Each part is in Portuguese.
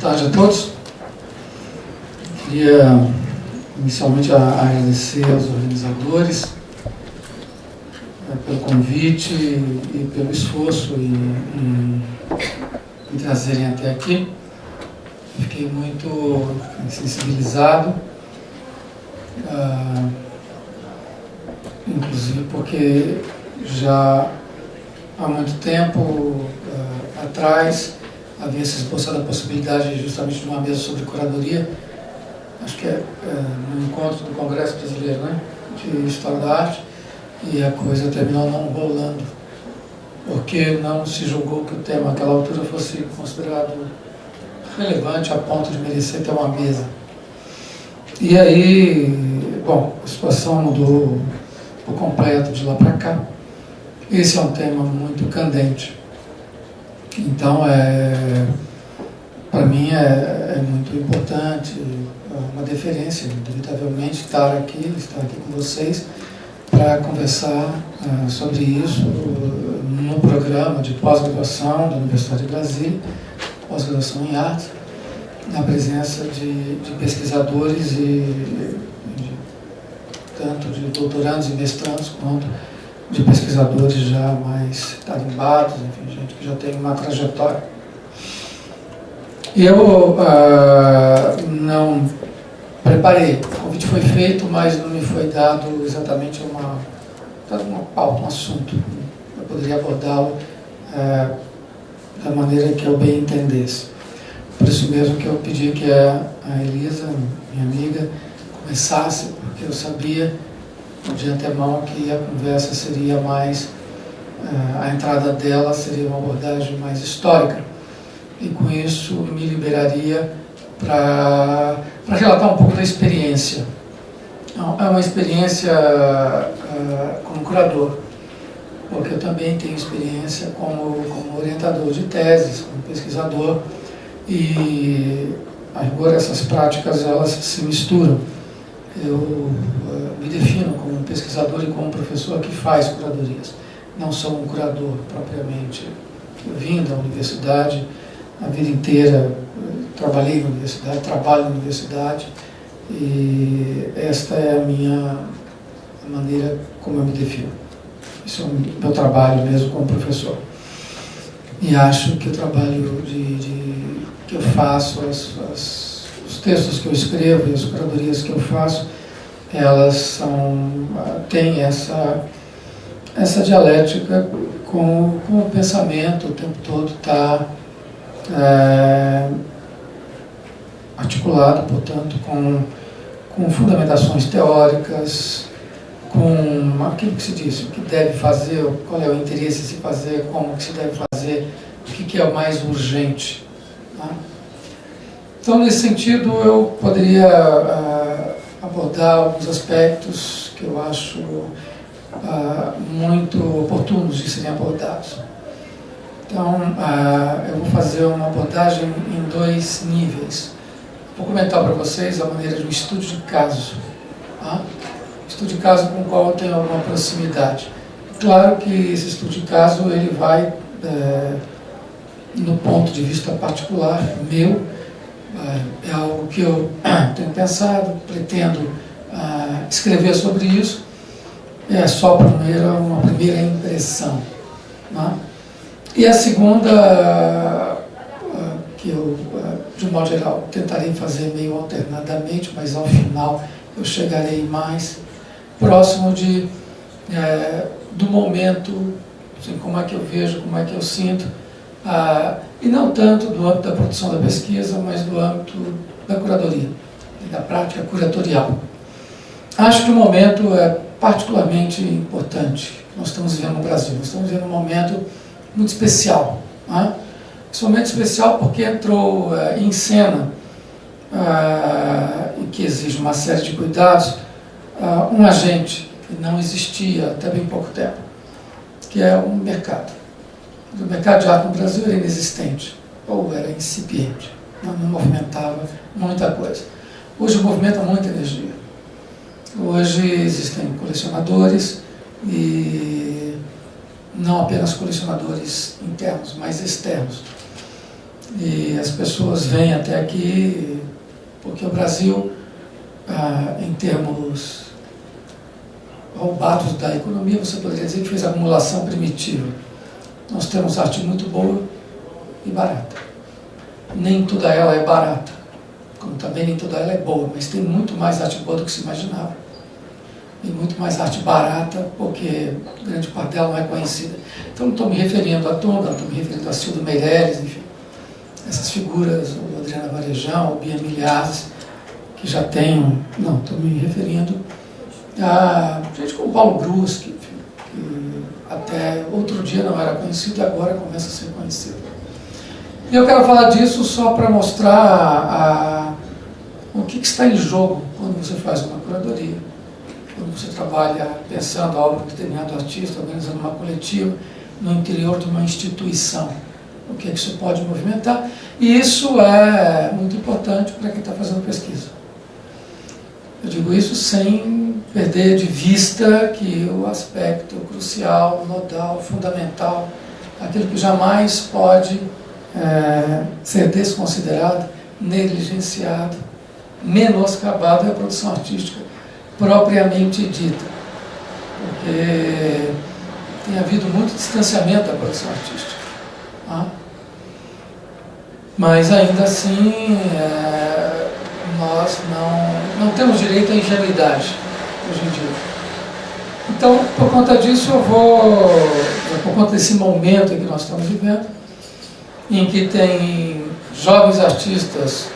tarde a todos. Queria inicialmente agradecer aos organizadores pelo convite e pelo esforço em trazerem até aqui. Fiquei muito sensibilizado, inclusive porque já há muito tempo atrás havia se esboçado a possibilidade justamente de uma mesa sobre curadoria, acho que no encontro do Congresso Brasileiro, né, de História da Arte, e a coisa terminou não rolando, porque não se julgou que o tema naquela altura fosse considerado relevante a ponto de merecer ter uma mesa. E aí, bom, a situação mudou por completo de lá para cá. Esse é um tema muito candente. Então, para mim é muito importante, uma deferência, inevitavelmente, estar aqui com vocês para conversar sobre isso no programa de pós-graduação da Universidade de Brasília, pós-graduação em arte, na presença de pesquisadores tanto de doutorandos e mestrandos quanto de pesquisadores já mais tarimbados, enfim, gente que já tem uma trajetória. Eu não preparei, o convite foi feito, mas não me foi dado exatamente uma pauta, um assunto. Eu poderia abordá-lo da maneira que eu bem entendesse. Por isso mesmo que eu pedi que a Elisa, minha amiga, começasse, porque eu sabia de antemão que a conversa seria mais, a entrada dela seria uma abordagem mais histórica, e com isso me liberaria para relatar um pouco da experiência. É uma experiência como curador, porque eu também tenho experiência como orientador de teses, como pesquisador, e agora essas práticas elas se misturam. Eu me defino como um pesquisador e como um professor que faz curadorias. Não sou um curador propriamente. Eu vim da universidade a vida inteira, trabalhei na universidade, trabalho na universidade, e esta é a minha maneira como eu me defino. Isso é o meu trabalho mesmo como professor. E acho que o trabalho que eu faço, os textos que eu escrevo e as curadorias que eu faço, elas têm essa dialética com o pensamento, o tempo todo está articulado, portanto, com fundamentações teóricas, com aquilo que se diz, o que deve fazer, qual é o interesse de se fazer, como que se deve fazer, o que é o mais urgente. Tá? Então, nesse sentido, eu poderia abordar alguns aspectos que eu acho muito oportunos de serem abordados. Então, eu vou fazer uma abordagem em dois níveis. Vou comentar para vocês a maneira de um estudo de caso. Tá? Estudo de caso com o qual eu tenho alguma proximidade. Claro que esse estudo de caso ele vai, no ponto de vista particular meu, é algo que eu tenho pensado, pretendo escrever sobre isso, é só uma primeira impressão. Né? E a segunda, que eu, de um modo geral, tentarei fazer meio alternadamente, mas ao final eu chegarei mais próximo do momento, assim, como é que eu vejo, como é que eu sinto, e não tanto do âmbito da produção da pesquisa, mas do âmbito da curadoria, da prática curatorial. Acho que o momento é particularmente importante que nós estamos vivendo no Brasil. Nós estamos vivendo um momento muito especial. Né? Esse momento especial porque entrou em cena, e que exige uma série de cuidados, um agente que não existia até bem pouco tempo, que é um mercado. O mercado de arte no Brasil era inexistente, ou era incipiente, não movimentava muita coisa. Hoje movimenta muita energia. Hoje existem colecionadores, e não apenas colecionadores internos, mas externos. E as pessoas vêm até aqui porque o Brasil, em termos roubados da economia, você poderia dizer que fez acumulação primitiva. Nós temos arte muito boa e barata. Nem toda ela é barata, como também nem toda ela é boa, mas tem muito mais arte boa do que se imaginava. E muito mais arte barata, porque grande parte dela não é conhecida. Então não estou me referindo a Tonda, não estou me referindo a Cildo Meirelles, enfim. Essas figuras, o Adriana Varejão, o Bia Milhazes, que já tem... Não, estou me referindo a gente como Paulo Brusque, que até outro dia não era conhecido e agora começa a ser conhecido. E eu quero falar disso só para mostrar o que está em jogo quando você faz uma curadoria, quando você trabalha pensando a obra de determinado artista, organizando uma coletiva no interior de uma instituição. O que é que isso pode movimentar? E isso é muito importante para quem está fazendo pesquisa. Eu digo isso sem perder de vista que o aspecto crucial, nodal, fundamental, aquilo que jamais pode ser desconsiderado, negligenciado, menoscabado é a produção artística propriamente dita. Porque tem havido muito distanciamento da produção artística. Tá? Mas ainda assim, nós não temos direito à ingenuidade hoje em dia. Então, por conta disso, por conta desse momento em que nós estamos vivendo, em que tem jovens artistas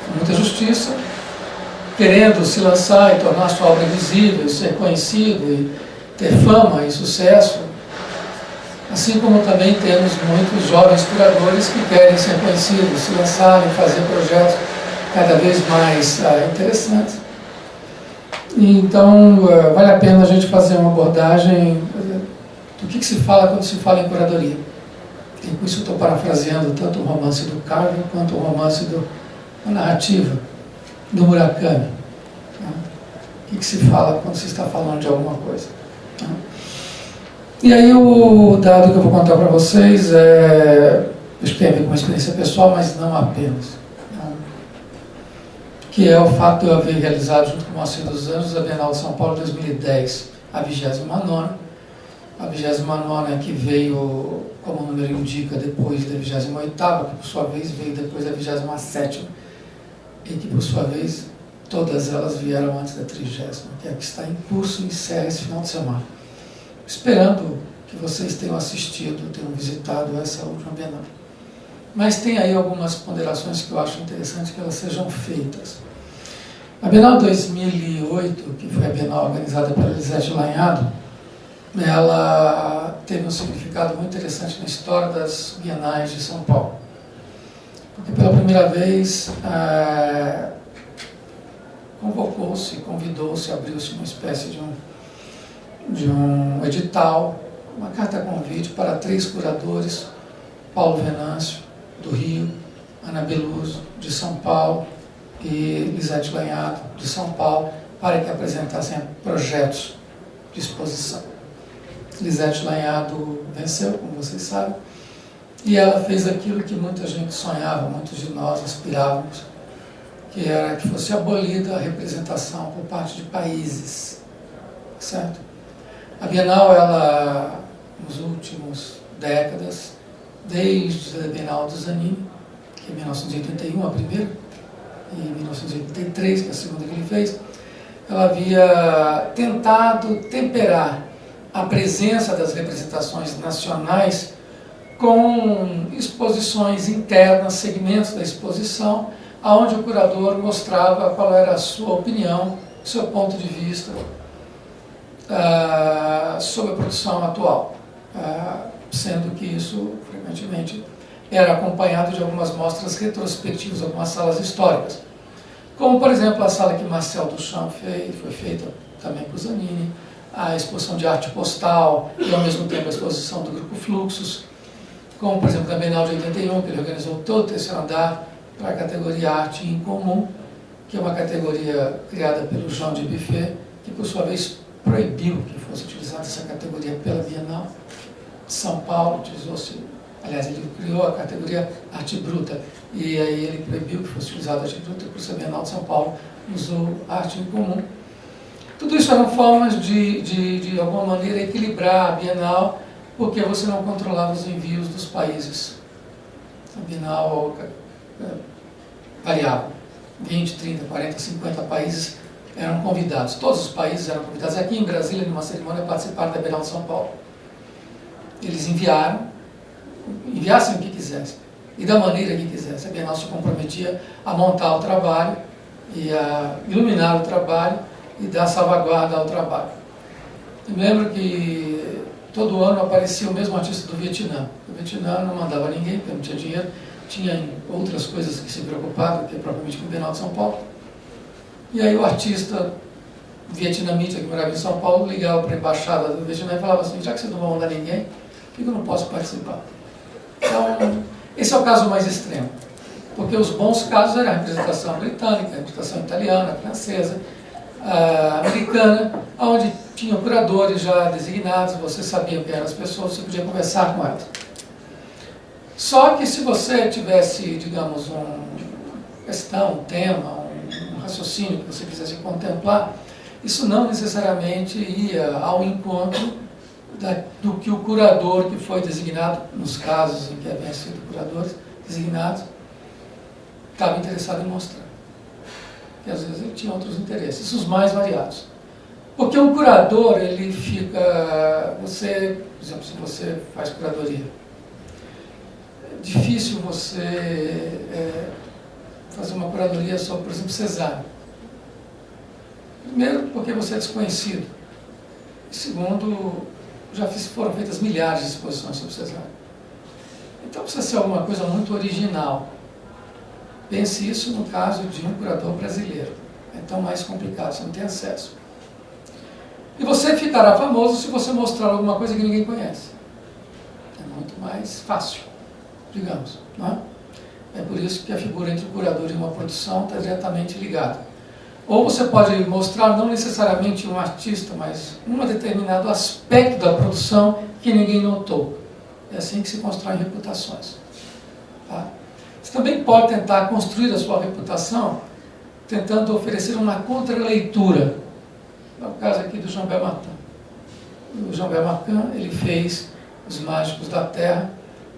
com muita justiça, querendo se lançar e tornar sua obra visível, ser conhecido e ter fama e sucesso, assim como também temos muitos jovens curadores que querem ser conhecidos, se lançarem, fazer projetos cada vez mais interessantes. E então, vale a pena a gente fazer uma abordagem do que se fala quando se fala em curadoria. E com isso eu estou parafraseando tanto o romance do Carver quanto o romance a narrativa do Murakami. Tá? O que se fala quando se está falando de alguma coisa. Tá? E aí o dado que eu vou contar para vocês acho que tem a ver com uma experiência pessoal, mas não apenas. Tá? Que é o fato de eu haver realizado, junto com o Moacir dos Anjos, a Bienal de São Paulo 2010, a 29ª. A 29ª que veio, como o número indica, depois da 28ª, que por sua vez veio depois da 27ª, e que por sua vez todas elas vieram antes da 30ª, que é a que está em curso e encerra esse final de semana. Esperando que vocês tenham assistido, tenham visitado essa última Bienal. Mas tem aí algumas ponderações que eu acho interessante que elas sejam feitas. A Bienal 2008, que foi a Bienal organizada pela Elisete Lanhado, ela teve um significado muito interessante na história das bienais de São Paulo. Porque pela primeira vez convocou-se, convidou-se, abriu-se uma espécie de um edital, uma carta convite para 3 curadores, Paulo Venâncio, do Rio, Ana Beluso, de São Paulo, e Elisete Lanhado, de São Paulo, para que apresentassem projetos de exposição. Elisete Lanhado venceu, como vocês sabem, e ela fez aquilo que muita gente sonhava, muitos de nós aspirávamos, que era que fosse abolida a representação por parte de países, certo? A Bienal, ela, nos últimos décadas, desde a Bienal do Zanini, que é 1981, a primeira, e 1983, que é a segunda que ele fez, ela havia tentado temperar a presença das representações nacionais com exposições internas, segmentos da exposição, onde o curador mostrava qual era a sua opinião, seu ponto de vista sobre a produção atual, sendo que isso, frequentemente, era acompanhado de algumas mostras retrospectivas, algumas salas históricas, como, por exemplo, a sala que Marcel Duchamp fez, foi feita também por Zanini, a exposição de arte postal e, ao mesmo tempo, a exposição do Grupo Fluxus, como, por exemplo, na Bienal de 81, que ele organizou todo o terceiro andar para a categoria Arte em Comum, que é uma categoria criada pelo Jean de Buffet, que, por sua vez, proibiu que fosse utilizada essa categoria pela Bienal, de São Paulo, utilizou-se, aliás, ele criou a categoria arte bruta, e aí ele proibiu que fosse utilizada a arte bruta, por isso a Bienal de São Paulo usou arte em comum. Tudo isso eram formas de alguma maneira, equilibrar a Bienal, porque você não controlava os envios dos países. A Bienal variava. 20, 30, 40, 50 países eram convidados. Todos os países eram convidados. Aqui em Brasília, numa cerimônia, participaram da Bienal de São Paulo. Eles enviassem o que quisessem, e da maneira que quisessem. A Bienal se comprometia a montar o trabalho, e a iluminar o trabalho, e dar salvaguarda ao trabalho. Eu me lembro que todo ano aparecia o mesmo artista do Vietnã. O Vietnã não mandava ninguém, porque não tinha dinheiro, tinha outras coisas que se preocupava, que é propriamente com o Bienal de São Paulo. E aí o artista vietnamita que morava em São Paulo ligava para a embaixada do Vietnã e falava assim: já que vocês não vão mandar ninguém, por que eu não posso participar? Então, esse é o caso mais extremo. Porque os bons casos eram a representação britânica, a representação italiana, francesa, americana, onde tinham curadores já designados, você sabia quem eram as pessoas, você podia conversar com elas. Só que se você tivesse, digamos, uma questão, um tema, um raciocínio que você quisesse contemplar, isso não necessariamente ia ao encontro do que o curador que foi designado, nos casos em que haviam sido curadores designados, estava interessado em mostrar. Que às vezes ele tinha outros interesses, os mais variados. Porque um curador, ele fica... Você, por exemplo, se você faz curadoria, é difícil você fazer uma curadoria sobre, por exemplo, Cézanne. Primeiro, porque você é desconhecido. E segundo, foram feitas milhares de exposições sobre Cézanne. Então precisa ser alguma coisa muito original. Pense isso no caso de um curador brasileiro. É tão mais complicado, você não tem acesso. E você ficará famoso se você mostrar alguma coisa que ninguém conhece. É muito mais fácil, digamos. Não é? É por isso que a figura entre o curador e uma produção está diretamente ligada. Ou você pode mostrar não necessariamente um artista, mas um determinado aspecto da produção que ninguém notou. É assim que se constrói reputações. Tá? Você também pode tentar construir a sua reputação tentando oferecer uma contraleitura. É o caso aqui do Jean Bermartin. O Jean Bermartin, ele fez Os Mágicos da Terra,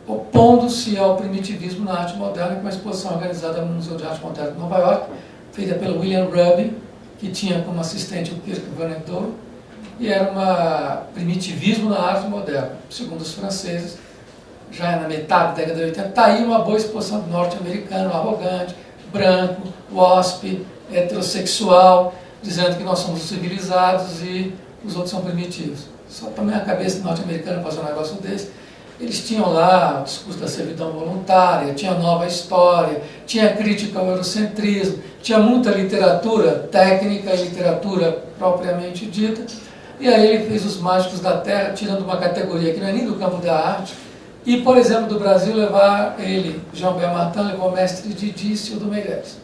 opondo-se ao primitivismo na arte moderna, com uma exposição organizada no Museu de Arte Moderna de Nova York, feita pelo William Rubin, que tinha como assistente o Kirk Van Doel, e era um primitivismo na arte moderna, segundo os franceses. Já na metade da década de 80, está aí uma boa exposição do norte-americano, arrogante, branco, WASP, heterossexual, dizendo que nós somos civilizados e os outros são primitivos. Só também a cabeça do norte-americano fazer um negócio desse. Eles tinham lá o discurso da servidão voluntária, tinha nova história, tinha crítica ao eurocentrismo, tinha muita literatura técnica e literatura propriamente dita. E aí ele fez Os Mágicos da Terra, tirando uma categoria que não é nem do campo da arte. E, por exemplo, do Brasil, Jean Bermartin, levou o mestre Didi e o do Meirelles.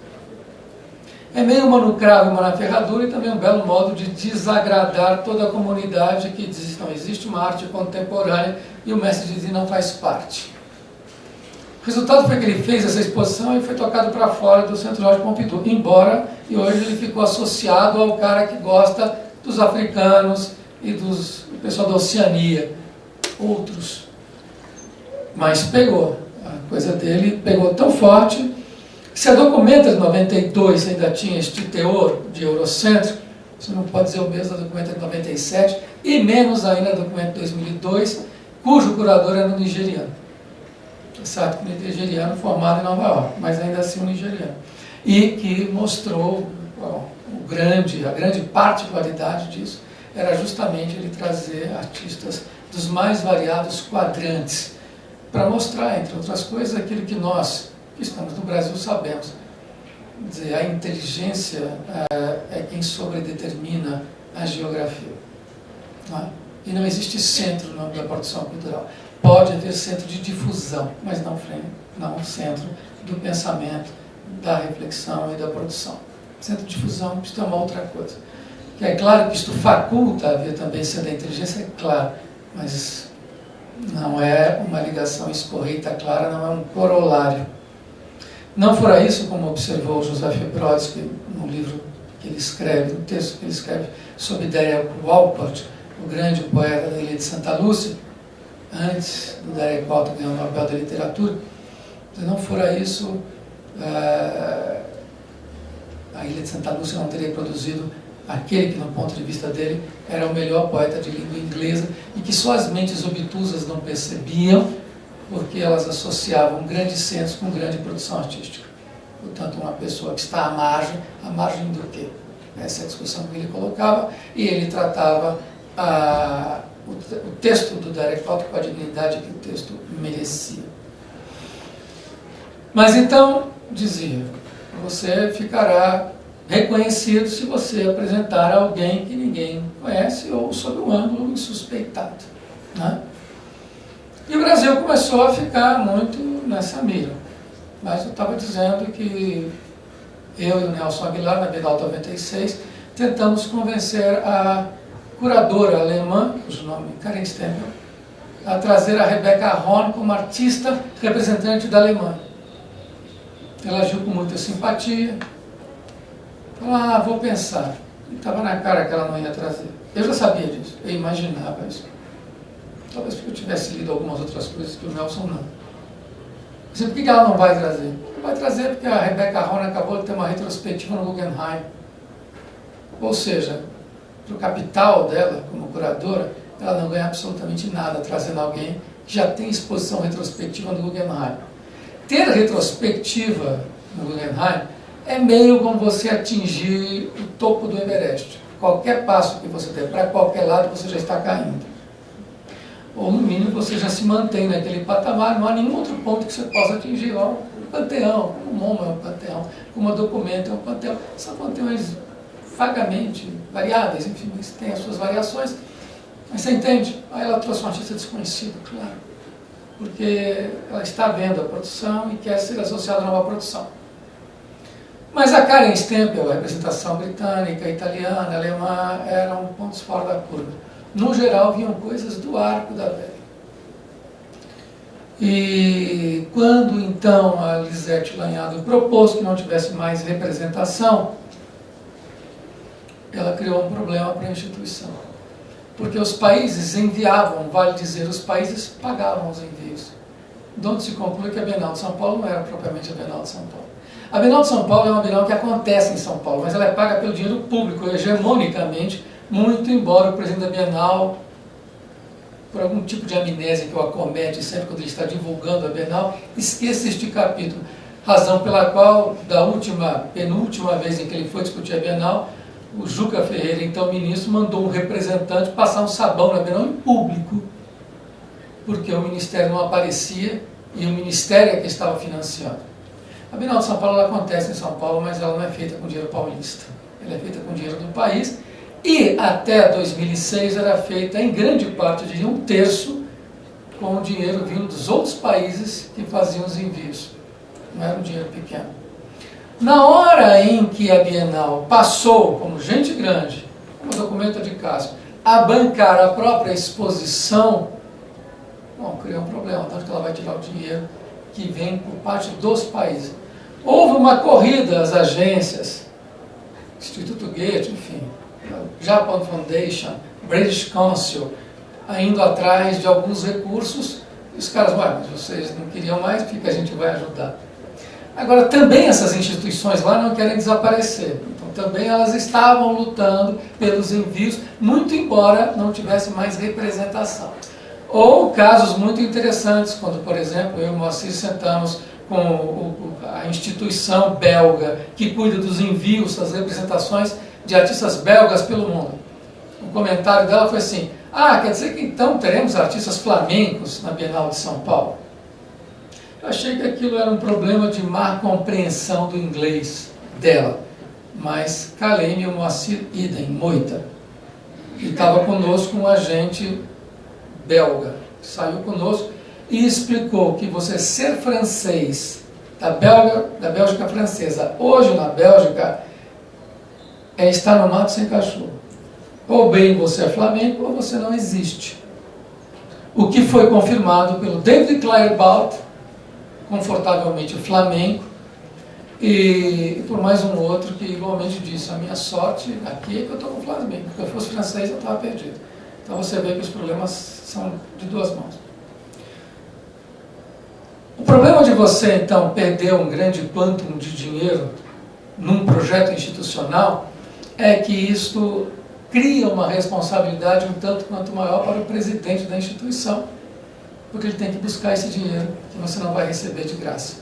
É meio uma no cravo e uma na ferradura, e também um belo modo de desagradar toda a comunidade que diz que não existe uma arte contemporânea e o mestre Didi não faz parte. O resultado foi que ele fez essa exposição e foi tocado para fora do Centro Jorge Pompidou, embora, e hoje ele ficou associado ao cara que gosta dos africanos e do pessoal da Oceania, outros. Mas pegou, a coisa dele pegou tão forte, que se a Documenta de 92 ainda tinha este teor de eurocêntrico, você não pode dizer o mesmo da Documenta de 97, e menos ainda a Documenta de 2002, cujo curador era um nigeriano. Certo que um nigeriano formado em Nova York, mas ainda assim um nigeriano. E que mostrou a grande particularidade disso, era justamente ele trazer artistas dos mais variados quadrantes, para mostrar, entre outras coisas, aquilo que nós, que estamos no Brasil, sabemos. Dizer, a inteligência é quem sobredetermina a geografia. Não é? E não existe centro no âmbito da produção cultural. Pode haver centro de difusão, mas não centro do pensamento, da reflexão e da produção. Centro de difusão, isto é uma outra coisa. É claro que isto faculta a haver também centro da inteligência, é claro, mas Não é uma ligação esporreita clara, não é um corolário. Não fora isso, como observou Joseph Brodsky no livro que ele escreve, no texto que ele escreve sobre Derek Walcott, o grande poeta da Ilha de Santa Lúcia, antes do Derek Walcott ganhar o Nobel da Literatura. Se não fora isso, a Ilha de Santa Lúcia não teria produzido aquele que, no ponto de vista dele, era o melhor poeta de língua inglesa e que só as mentes obtusas não percebiam, porque elas associavam grandes centros com grande produção artística. Portanto, uma pessoa que está à margem do quê? Essa é a discussão que ele colocava, e ele tratava o texto do Derek Walcott com a dignidade que o texto merecia. Mas então, dizia, você ficará reconhecido se você apresentar alguém que ninguém conhece ou sob um ângulo insuspeitado, né? E o Brasil começou a ficar muito nessa mira. Mas eu estava dizendo que eu e o Nelson Aguilar, na Bienal 96, tentamos convencer a curadora alemã, cujo nome é Karen Stempel, a trazer a Rebecca Horn como artista representante da Alemanha. Ela agiu com muita simpatia. Falou, vou pensar. E estava na cara que ela não ia trazer. Eu já sabia disso, eu imaginava isso. Talvez porque eu tivesse lido algumas outras coisas que o Nelson não. Mas por que ela não vai trazer? Não vai trazer porque a Rebecca Horn acabou de ter uma retrospectiva no Guggenheim. Ou seja, para o capital dela, como curadora, ela não ganha absolutamente nada trazendo alguém que já tem exposição retrospectiva no Guggenheim. Ter retrospectiva no Guggenheim é meio como você atingir o topo do Everest. Qualquer passo que você der para qualquer lado, você já está caindo. Ou, no mínimo, você já se mantém naquele patamar, não há nenhum outro ponto que você possa atingir. Ó, o Panteão, como o MoMA é um panteão, como o Documento é um panteão. São panteões vagamente variáveis, enfim, mas tem as suas variações. Mas você entende? Aí ela trouxe um artista desconhecido, claro. Porque ela está vendo a produção e quer ser associada a uma produção. Mas a Karen Stempel, a representação britânica, italiana, alemã, eram pontos fora da curva. No geral, vinham coisas do arco da velha. E quando, então, a Lisete Lanhado propôs que não tivesse mais representação, ela criou um problema para a instituição. Porque os países enviavam, vale dizer, os países pagavam os envios. De onde se conclui que a Bienal de São Paulo não era propriamente a Bienal de São Paulo. A Bienal de São Paulo é uma Bienal que acontece em São Paulo, mas ela é paga pelo dinheiro público, hegemonicamente, muito embora o presidente da Bienal, por algum tipo de amnésia que o acomete sempre quando ele está divulgando a Bienal, esqueça este capítulo. Razão pela qual, da penúltima vez em que ele foi discutir a Bienal, o Juca Ferreira, então ministro, mandou um representante passar um sabão na Bienal em público, porque o Ministério não aparecia e o Ministério é que estava financiando. A Bienal de São Paulo ela acontece em São Paulo, mas ela não é feita com dinheiro paulista. Ela é feita com dinheiro do país e até 2006 era feita em grande parte, eu diria, 1/3 com o dinheiro vindo dos outros países que faziam os envios. Não era um dinheiro pequeno. Na hora em que a Bienal passou, como gente grande, como Documento de Castro, a bancar a própria exposição, bom, criou um problema, tanto que ela vai tirar o dinheiro que vem por parte dos países. Houve uma corrida às agências, Instituto Goethe, enfim, Japan Foundation, British Council, indo atrás de alguns recursos, e os caras, mas vocês não queriam mais, porque a gente vai ajudar. Agora, também essas instituições lá não querem desaparecer, então também elas estavam lutando pelos envios, muito embora não tivesse mais representação. Ou casos muito interessantes, quando, por exemplo, eu e o Moacir sentamos com a instituição belga que cuida dos envios, das representações de artistas belgas pelo mundo. O comentário dela foi assim, quer dizer que então teremos artistas flamencos na Bienal de São Paulo? Eu achei que aquilo era um problema de má compreensão do inglês dela, mas calei-me o Moacir Idem, Moita, que estava conosco um agente belga, saiu conosco e explicou que você ser francês da Bélgica francesa, hoje na Bélgica, é estar no mato sem cachorro. Ou bem você é flamengo, ou você não existe. o que foi confirmado pelo David Claerbout, confortavelmente o Flamengo, e por mais um outro que igualmente disse: a minha sorte aqui é que eu estou com o Flamengo, porque se eu fosse francês eu estava perdido. Então você vê que os problemas são de duas mãos. O problema de você então perder um grande quantum de dinheiro num projeto institucional é que isto cria uma responsabilidade um tanto quanto maior para o presidente da instituição, porque ele tem que buscar esse dinheiro que você não vai receber de graça.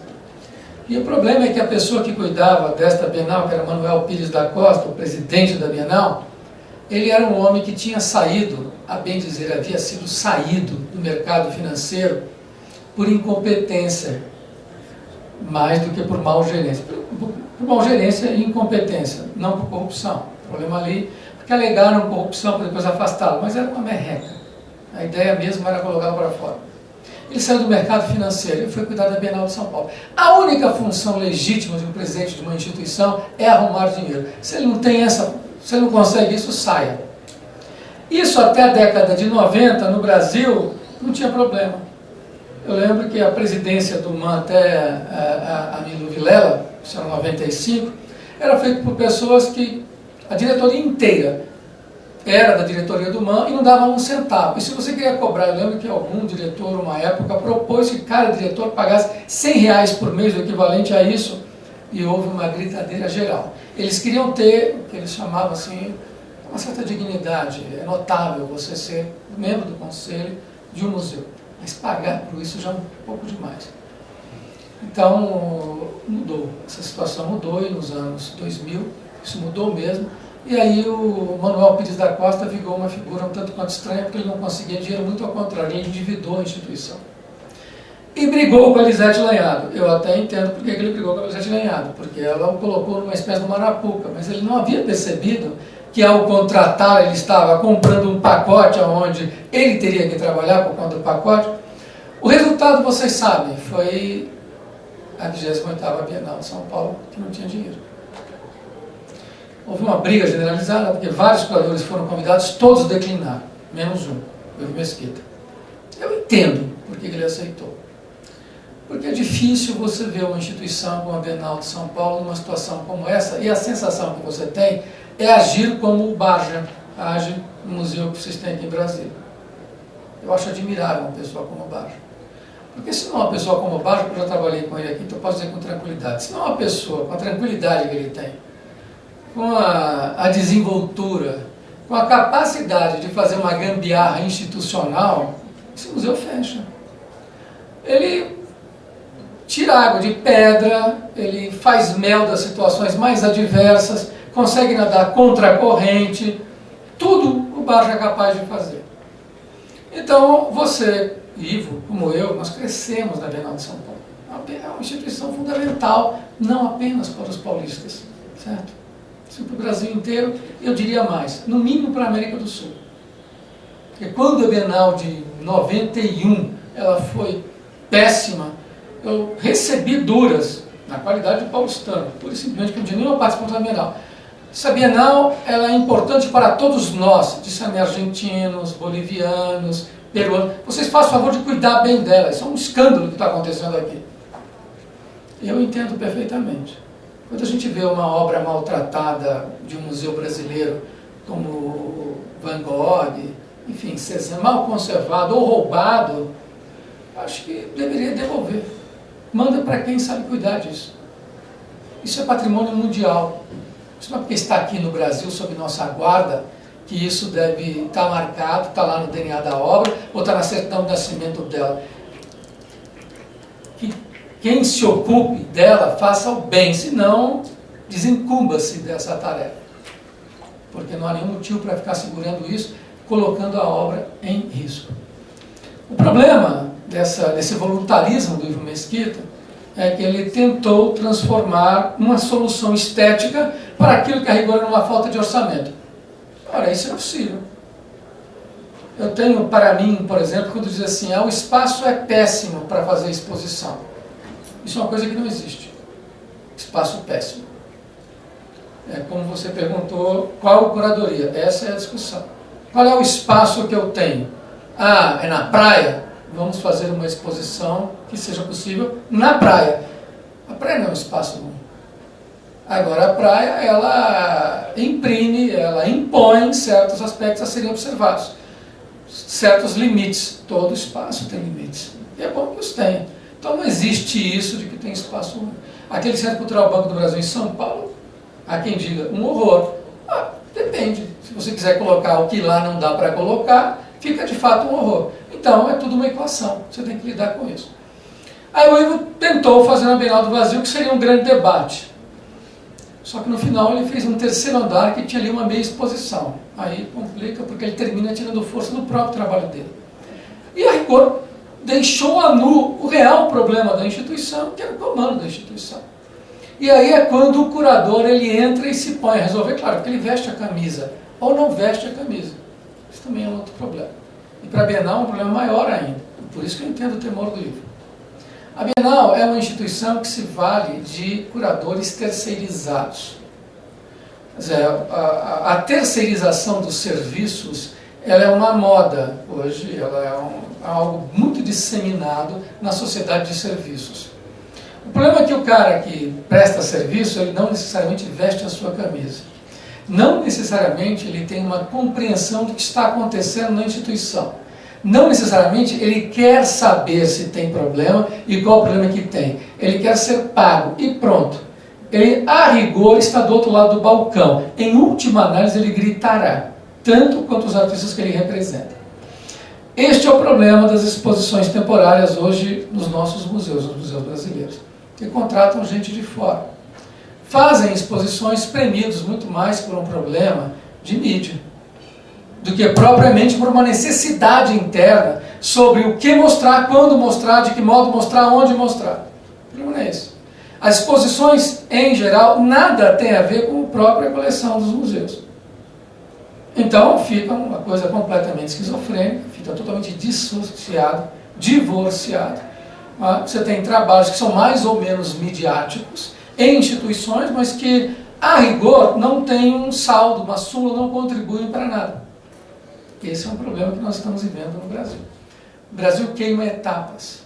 E o problema é que a pessoa que cuidava desta Bienal, que era Manuel Pires da Costa, o presidente da Bienal, ele era um homem que tinha saído, a bem dizer, havia sido saído do mercado financeiro por incompetência, mais do que por mal gerência. Por mal gerência e incompetência, não por corrupção. O problema ali, porque alegaram corrupção para depois afastá-lo, mas era uma merreca. A ideia mesmo era colocá-lo para fora. Ele saiu do mercado financeiro e foi cuidar da Bienal de São Paulo. A única função legítima de um presidente de uma instituição é arrumar dinheiro. Se ele não tem essa, se ele não consegue isso, saia. Isso até a década de 90, no Brasil, não tinha problema. Eu lembro que a presidência do MAN até a Milo Vilela, isso era 95, era feita por pessoas que a diretoria inteira era da diretoria do MAN e não dava um centavo. E se você queria cobrar, eu lembro que algum diretor, uma época, propôs que cada diretor pagasse R$100 por mês, o equivalente a isso, e houve uma gritadeira geral. Eles queriam ter, o que eles chamavam assim, uma certa dignidade. É notável você ser membro do conselho de um museu, mas pagar por isso já é um pouco demais. Então, mudou. Essa situação mudou e nos anos 2000, isso mudou mesmo. E aí o Manuel Pires da Costa ficou uma figura um tanto quanto estranha, porque ele não conseguia dinheiro, muito ao contrário, ele endividou a instituição. E brigou com a Elisete Lanhado. Eu até entendo porque ele brigou com a Elisete Lanhado, porque ela o colocou numa espécie de marapuca, mas ele não havia percebido que ao contratar ele estava comprando um pacote onde ele teria que trabalhar por conta do pacote. O resultado, vocês sabem, foi a 28ª Bienal de São Paulo, que não tinha dinheiro. Houve uma briga generalizada, porque vários curadores foram convidados, todos declinaram, menos um, o Ivo Mesquita. Eu entendo por que ele aceitou. Porque é difícil você ver uma instituição como a Bienal de São Paulo numa situação como essa, e a sensação que você tem é agir como o Barja age no museu que vocês têm aqui em Brasília. Eu acho admirável uma pessoa como o Barja. Porque se não é uma pessoa como o Barja, eu já trabalhei com ele aqui, então eu posso dizer com tranquilidade, se não é uma pessoa com a tranquilidade que ele tem, com a desenvoltura, com a capacidade de fazer uma gambiarra institucional, esse museu fecha. Ele tira água de pedra, ele faz mel das situações mais adversas, consegue nadar contra a corrente, tudo o Barja é capaz de fazer. Então, você, Ivo, como eu, nós crescemos na Bienal de São Paulo. É uma instituição fundamental, não apenas para os paulistas, certo? Para o Brasil inteiro, eu diria mais, no mínimo para a América do Sul. Porque quando a Bienal de 91 ela foi péssima, eu recebi duras na qualidade de paulistano, pura e simplesmente porque eu não tinha nenhuma participação da Bienal. Essa Bienal ela é importante para todos nós, disseram argentinos, bolivianos, peruanos. Vocês façam o favor de cuidar bem dela, isso é um escândalo que está acontecendo aqui. Eu entendo perfeitamente. Quando a gente vê uma obra maltratada de um museu brasileiro, como Van Gogh, enfim, Cezanne, mal conservado ou roubado, acho que deveria devolver. Manda para quem sabe cuidar disso. Isso é patrimônio mundial. Isso não é porque está aqui no Brasil, sob nossa guarda, que isso deve estar marcado, está lá no DNA da obra, ou está na certidão de nascimento dela. Que quem se ocupe dela faça o bem, senão desencumba-se dessa tarefa. Porque não há nenhum motivo para ficar segurando isso, colocando a obra em risco. O problema desse voluntarismo do Ivo Mesquita é que ele tentou transformar uma solução estética para aquilo que a rigor era uma falta de orçamento. Ora, isso é possível. Eu tenho para mim, por exemplo, quando diz assim, o espaço é péssimo para fazer exposição. Isso é uma coisa que não existe. Espaço péssimo. É como você perguntou, qual a curadoria? Essa é a discussão. Qual é o espaço que eu tenho? Ah, é na praia? Vamos fazer uma exposição que seja possível na praia. A praia não é um espaço bom. Agora, a praia, ela imprime, ela impõe certos aspectos a serem observados. Certos limites. Todo espaço tem limites. E é bom que os tenha. Então, não existe isso de que tem espaço ruim. Aquele Centro Cultural Banco do Brasil em São Paulo, há quem diga, um horror. Depende. Se você quiser colocar o que lá não dá para colocar, fica de fato um horror. Então, é tudo uma equação. Você tem que lidar com isso. Aí o Ivo tentou fazer na Bienal do Vazio, que seria um grande debate. Só que no final ele fez um terceiro andar que tinha ali uma meia exposição. Aí complica, porque ele termina tirando força do próprio trabalho dele. E a rigor deixou a nu o real problema da instituição, que era o comando da instituição. E aí é quando o curador ele entra e se põe a resolver, claro, porque ele veste a camisa, ou não veste a camisa. Isso também é um outro problema. E para a Bienal é um problema maior ainda. Por isso que eu entendo o temor do Ivo. A Bienal é uma instituição que se vale de curadores terceirizados. Quer dizer, a terceirização dos serviços, ela é uma moda hoje, ela é algo muito disseminado na sociedade de serviços. O problema é que o cara que presta serviço, ele não necessariamente veste a sua camisa. Não necessariamente ele tem uma compreensão do que está acontecendo na instituição. Não necessariamente ele quer saber se tem problema e qual o problema que tem. Ele quer ser pago e pronto. Ele, a rigor, está do outro lado do balcão. Em última análise, ele gritará, tanto quanto os artistas que ele representa. Este é o problema das exposições temporárias hoje nos nossos museus, nos museus brasileiros, que contratam gente de fora. Fazem exposições premidos muito mais por um problema de mídia do que propriamente por uma necessidade interna sobre o que mostrar, quando mostrar, de que modo mostrar, onde mostrar. O problema não é esse. As exposições, em geral, nada tem a ver com a própria coleção dos museus. Então, fica uma coisa completamente esquizofrênica, fica totalmente dissociado, divorciado. Você tem trabalhos que são mais ou menos midiáticos, em instituições, mas que, a rigor, não tem um saldo, uma súmula, não contribuem para nada. Esse é um problema que nós estamos vivendo no Brasil. O Brasil queima etapas.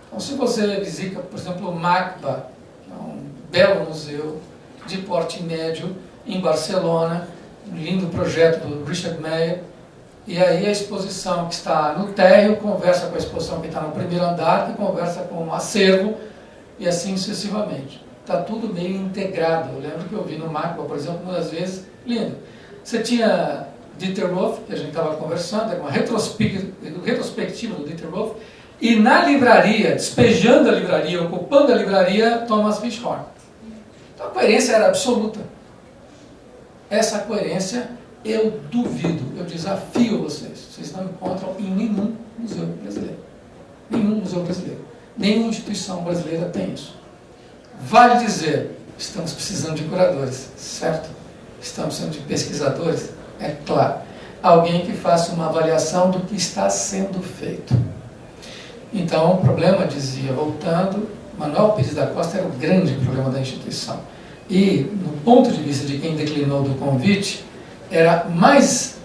Então, se você visita, por exemplo, o MACBA, que é um belo museu de porte médio em Barcelona, um lindo projeto do Richard Meyer, e aí a exposição que está no térreo conversa com a exposição que está no primeiro andar, que conversa com o acervo, e assim sucessivamente. Está tudo meio integrado. Eu lembro que eu vi no MACBA, por exemplo, uma das vezes, lindo. Você tinha Dieter Wolff, que a gente estava conversando, era uma retrospectiva do Dieter Wolff, e na livraria, despejando a livraria, ocupando a livraria, Thomas Fishhorn. Então a coerência era absoluta. Essa coerência eu duvido, eu desafio vocês não encontram em nenhum museu brasileiro. Nenhum museu brasileiro. Nenhuma instituição brasileira tem isso. Vale dizer, estamos precisando de curadores, certo? Estamos precisando de pesquisadores, é claro. Alguém que faça uma avaliação do que está sendo feito. Então, o problema, dizia, voltando, Manuel Pires da Costa era o grande problema da instituição. E, no ponto de vista de quem declinou do convite, era mais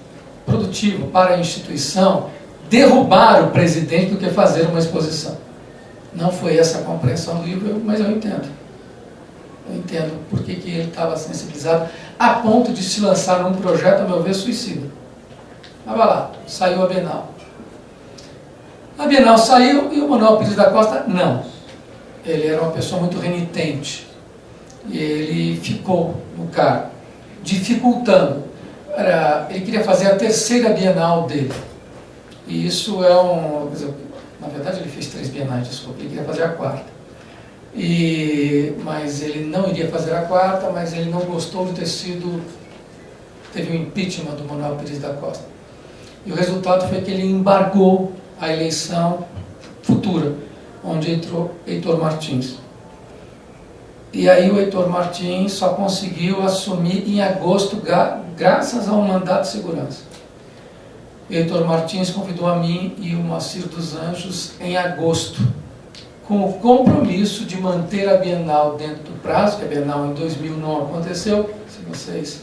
produtivo para a instituição derrubar o presidente do que fazer uma exposição. Não foi essa a compreensão do livro, mas eu entendo. Eu entendo por que ele estava sensibilizado a ponto de se lançar num projeto, a meu ver, suicida. Mas vai lá, saiu a Bienal. A Bienal saiu e o Manuel Pires da Costa não. Ele era uma pessoa muito renitente. E ele ficou no cargo, dificultando. Ele queria fazer a terceira Bienal dele. E isso é um... Quer dizer, na verdade ele fez 3 bienais, desculpa, ele queria fazer a 4ª. Mas ele não iria fazer a 4ª, mas ele não gostou de ter sido... Teve um impeachment do Manuel Pires da Costa. E o resultado foi que ele embargou a eleição futura, onde entrou Heitor Martins. E aí o Heitor Martins só conseguiu assumir em agosto, graças a um mandato de segurança. Heitor Martins convidou a mim e o Moacir dos Anjos em agosto, com o compromisso de manter a Bienal dentro do prazo, que a Bienal em 2000 não aconteceu, se vocês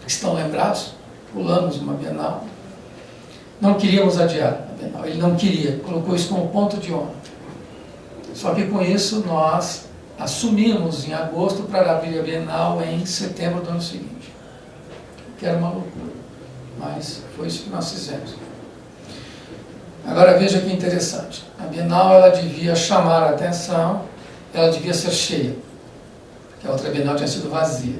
estão lembrados, pulamos uma Bienal. não queríamos adiar a Bienal, ele não queria, colocou isso como ponto de honra. Só que com isso nós assumimos em agosto para abrir a Bienal em setembro do ano seguinte, que era uma loucura, mas foi isso que nós fizemos. Agora veja que interessante, a Bienal ela devia chamar a atenção, ela devia ser cheia, porque a outra Bienal tinha sido vazia.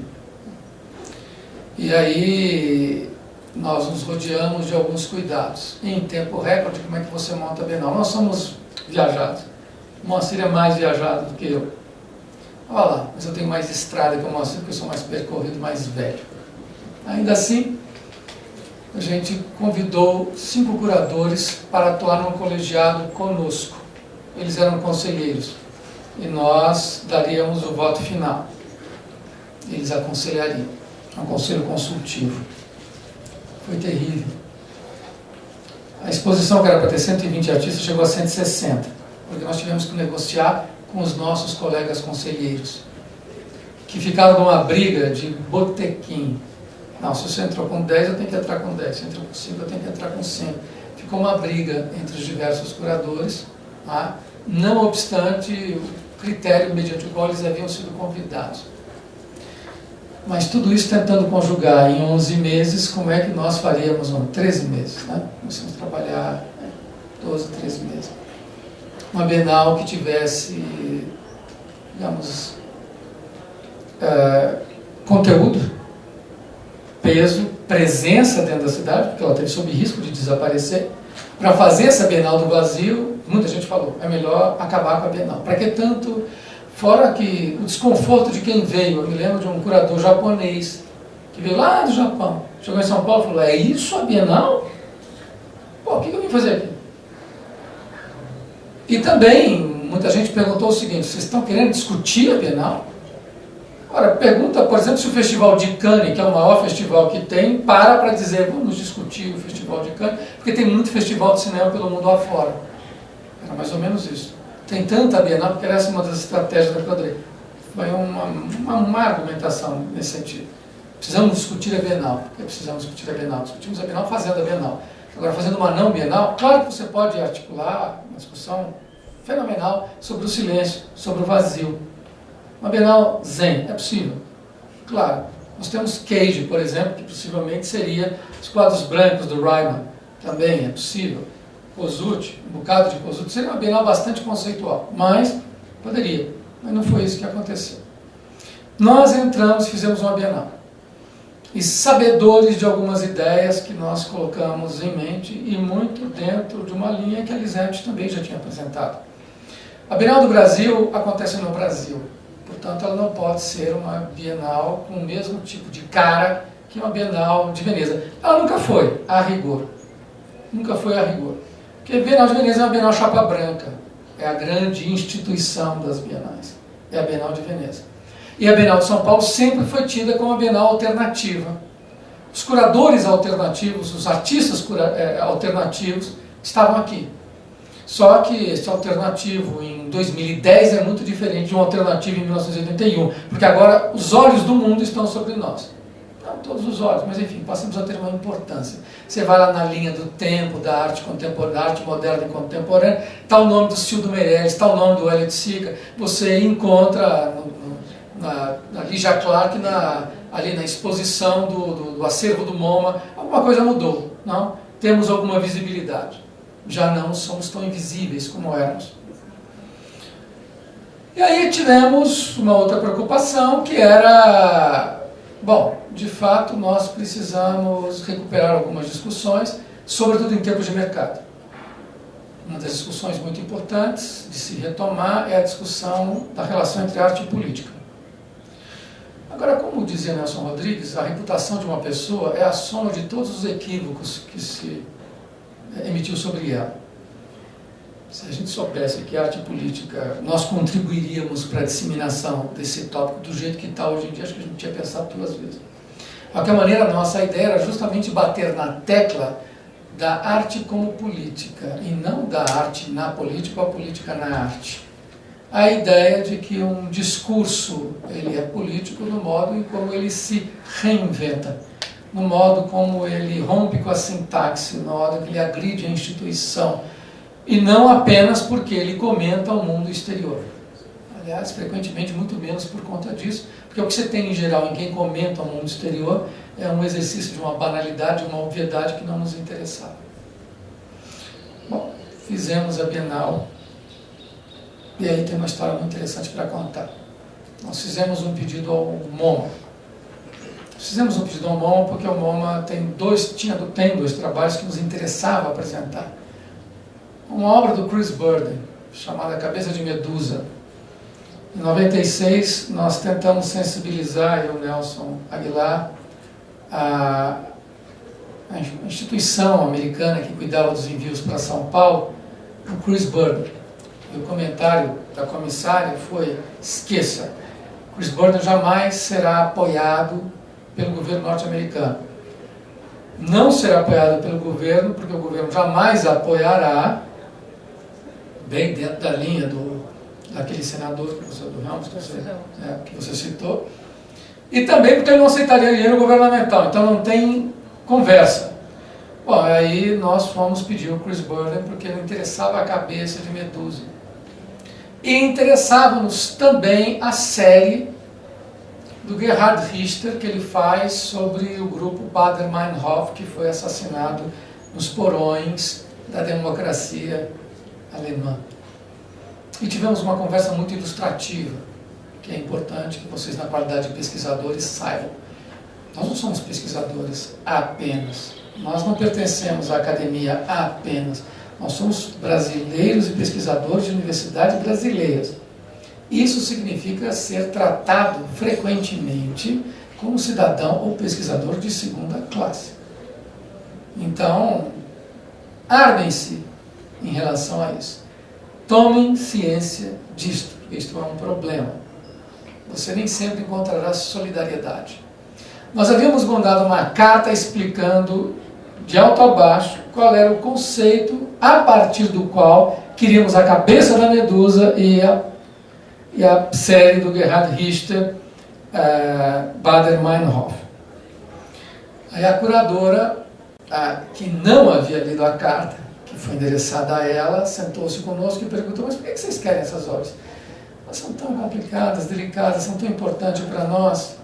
E aí nós nos rodeamos de alguns cuidados. Em tempo recorde, como é que você monta a Bienal? Nós somos viajados. O Moacir é mais viajado do que eu. Olha lá, mas eu tenho mais estrada que o Moacir, porque eu sou mais percorrido, mais velho. Ainda assim, a gente convidou 5 curadores para atuar num colegiado conosco. Eles eram conselheiros. E nós daríamos o voto final. Eles aconselhariam. Um conselho consultivo. Foi terrível. A exposição, que era para ter 120 artistas, chegou a 160, porque nós tivemos que negociar com os nossos colegas conselheiros, que ficaram numa briga de botequim. Não, se você entrou com 10, eu tenho que entrar com 10. Se entrou com 5, eu tenho que entrar com 5. Ficou uma briga entre os diversos curadores, tá? Não obstante o critério mediante o qual eles haviam sido convidados. Mas tudo isso tentando conjugar em 11 meses, como é que nós faríamos, 13 meses, né? Começamos a trabalhar 12, 13 meses. Uma Bienal que tivesse, digamos, conteúdo, peso, presença dentro da cidade, porque ela teve sob risco de desaparecer. Para fazer essa Bienal do vazio, muita gente falou, é melhor acabar com a Bienal. Para que tanto? Fora que o desconforto de quem veio, eu me lembro de um curador japonês, que veio lá do Japão, chegou em São Paulo e falou, é isso a Bienal? Pô, o que eu vim fazer aqui? E também, muita gente perguntou o seguinte, vocês estão querendo discutir a Bienal? Ora, pergunta, por exemplo, se o Festival de Cannes, que é o maior festival que tem, para dizer, vamos discutir o Festival de Cannes, porque tem muito festival de cinema pelo mundo afora. Era mais ou menos isso. Tem tanta Bienal, porque essa é uma das estratégias da curadoria. Foi uma argumentação nesse sentido. Precisamos discutir a Bienal. Por que precisamos discutir a Bienal? Discutimos a Bienal fazendo a Bienal. Agora, fazendo uma não Bienal, claro que você pode articular uma discussão fenomenal sobre o silêncio, sobre o vazio. Uma Bienal zen, é possível. Claro. Nós temos Cage, por exemplo, que possivelmente seria os quadros brancos do Ryman. Também é possível. Kosuth, um bocado de Kosuth, seria uma Bienal bastante conceitual, mas poderia, mas não foi isso que aconteceu. Nós entramos, fizemos uma Bienal, e sabedores de algumas ideias que nós colocamos em mente, e muito dentro de uma linha que a Lisete também já tinha apresentado. A Bienal do Brasil acontece no Brasil, portanto ela não pode ser uma Bienal com o mesmo tipo de cara que uma Bienal de Veneza. Ela nunca foi, a rigor. Nunca foi a rigor. Porque a Bienal de Veneza é uma Bienal chapa branca. É a grande instituição das bienais. É a Bienal de Veneza. E a Bienal de São Paulo sempre foi tida como uma Bienal alternativa. Os curadores alternativos, os artistas alternativos estavam aqui. Só que esse alternativo em 2010 é muito diferente de um alternativo em 1981. Porque agora os olhos do mundo estão sobre nós. Não todos os olhos, mas enfim, passamos a ter uma importância. Você vai lá na linha do tempo, da arte contemporânea, da arte moderna e contemporânea, está o nome do Cildo Meirelles, está o nome do Hélio de Sica, você encontra na Lígia Clark, ali na exposição do acervo do MoMA, alguma coisa mudou, não? Temos alguma visibilidade. Já não somos tão invisíveis como éramos. E aí tivemos uma outra preocupação, que era... Bom, de fato, nós precisamos recuperar algumas discussões, sobretudo em termos de mercado. Uma das discussões muito importantes de se retomar é a discussão da relação entre arte e política. Agora, como dizia Nelson Rodrigues, a reputação de uma pessoa é a soma de todos os equívocos que se emitiu sobre ela. Se a gente soubesse que arte e política, nós contribuiríamos para a disseminação desse tópico do jeito que está hoje em dia, acho que a gente tinha pensado 2 vezes. De qualquer maneira, nossa ideia era justamente bater na tecla da arte como política, e não da arte na política ou a política na arte. A ideia de que um discurso ele é político no modo em como ele se reinventa. no modo como ele rompe com a sintaxe, no modo que ele agride a instituição, e não apenas porque ele comenta o mundo exterior. Aliás, frequentemente muito menos por conta disso, porque o que você tem em geral em quem comenta o mundo exterior é um exercício de uma banalidade, de uma obviedade que não nos interessava. Bom, fizemos a Bienal, e aí tem uma história muito interessante para contar. Nós fizemos um pedido ao MoMA. Fizemos um pedido ao MoMA porque o MoMA tem dois trabalhos que nos interessava apresentar. Uma obra do Chris Burden, chamada Cabeça de Medusa. Em 96, nós tentamos sensibilizar, eu, Nelson Aguilar, a instituição americana que cuidava dos envios para São Paulo, o Chris Burden. E o comentário da comissária foi: esqueça, Chris Burden jamais será apoiado pelo governo norte-americano. Não será apoiado pelo governo, porque o governo jamais apoiará, bem dentro da linha daquele senador do Ramos, que você citou, e também porque ele não aceitaria dinheiro governamental, então não tem conversa. Bom, aí nós fomos pedir o Chris Burden porque não interessava a cabeça de Medusa. E interessava-nos também a série do Gerhard Richter, que ele faz sobre o grupo Baader-Meinhof, que foi assassinado nos porões da democracia alemã. E tivemos uma conversa muito ilustrativa, que é importante que vocês, na qualidade de pesquisadores, saibam. Nós não somos pesquisadores apenas, nós não pertencemos à academia apenas, nós somos brasileiros e pesquisadores de universidades brasileiras. Isso significa ser tratado frequentemente como cidadão ou pesquisador de segunda classe. Então, armem-se em relação a isso. Tomem ciência disto, porque isto é um problema. Você nem sempre encontrará solidariedade. Nós havíamos mandado uma carta explicando, de alto a baixo, qual era o conceito a partir do qual queríamos a cabeça da Medusa e a série do Gerhard Richter, Baader-Meinhof. Aí a curadora, que não havia lido a carta, que foi endereçada a ela, sentou-se conosco e perguntou: mas por que vocês querem essas obras? Elas são tão complicadas, delicadas, são tão importantes para nós.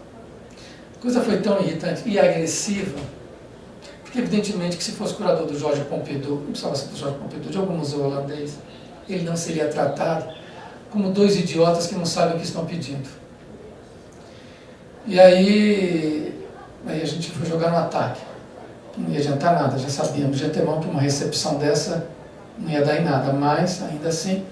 A coisa foi tão irritante e agressiva, porque evidentemente que se fosse curador do Georges Pompidou, não precisava ser do Georges Pompidou, de algum museu holandês, ele não seria tratado como dois idiotas que não sabem o que estão pedindo. E aí a gente foi jogar no ataque. Não ia adiantar nada, já sabíamos de antemão que uma recepção dessa não ia dar em nada, mas ainda assim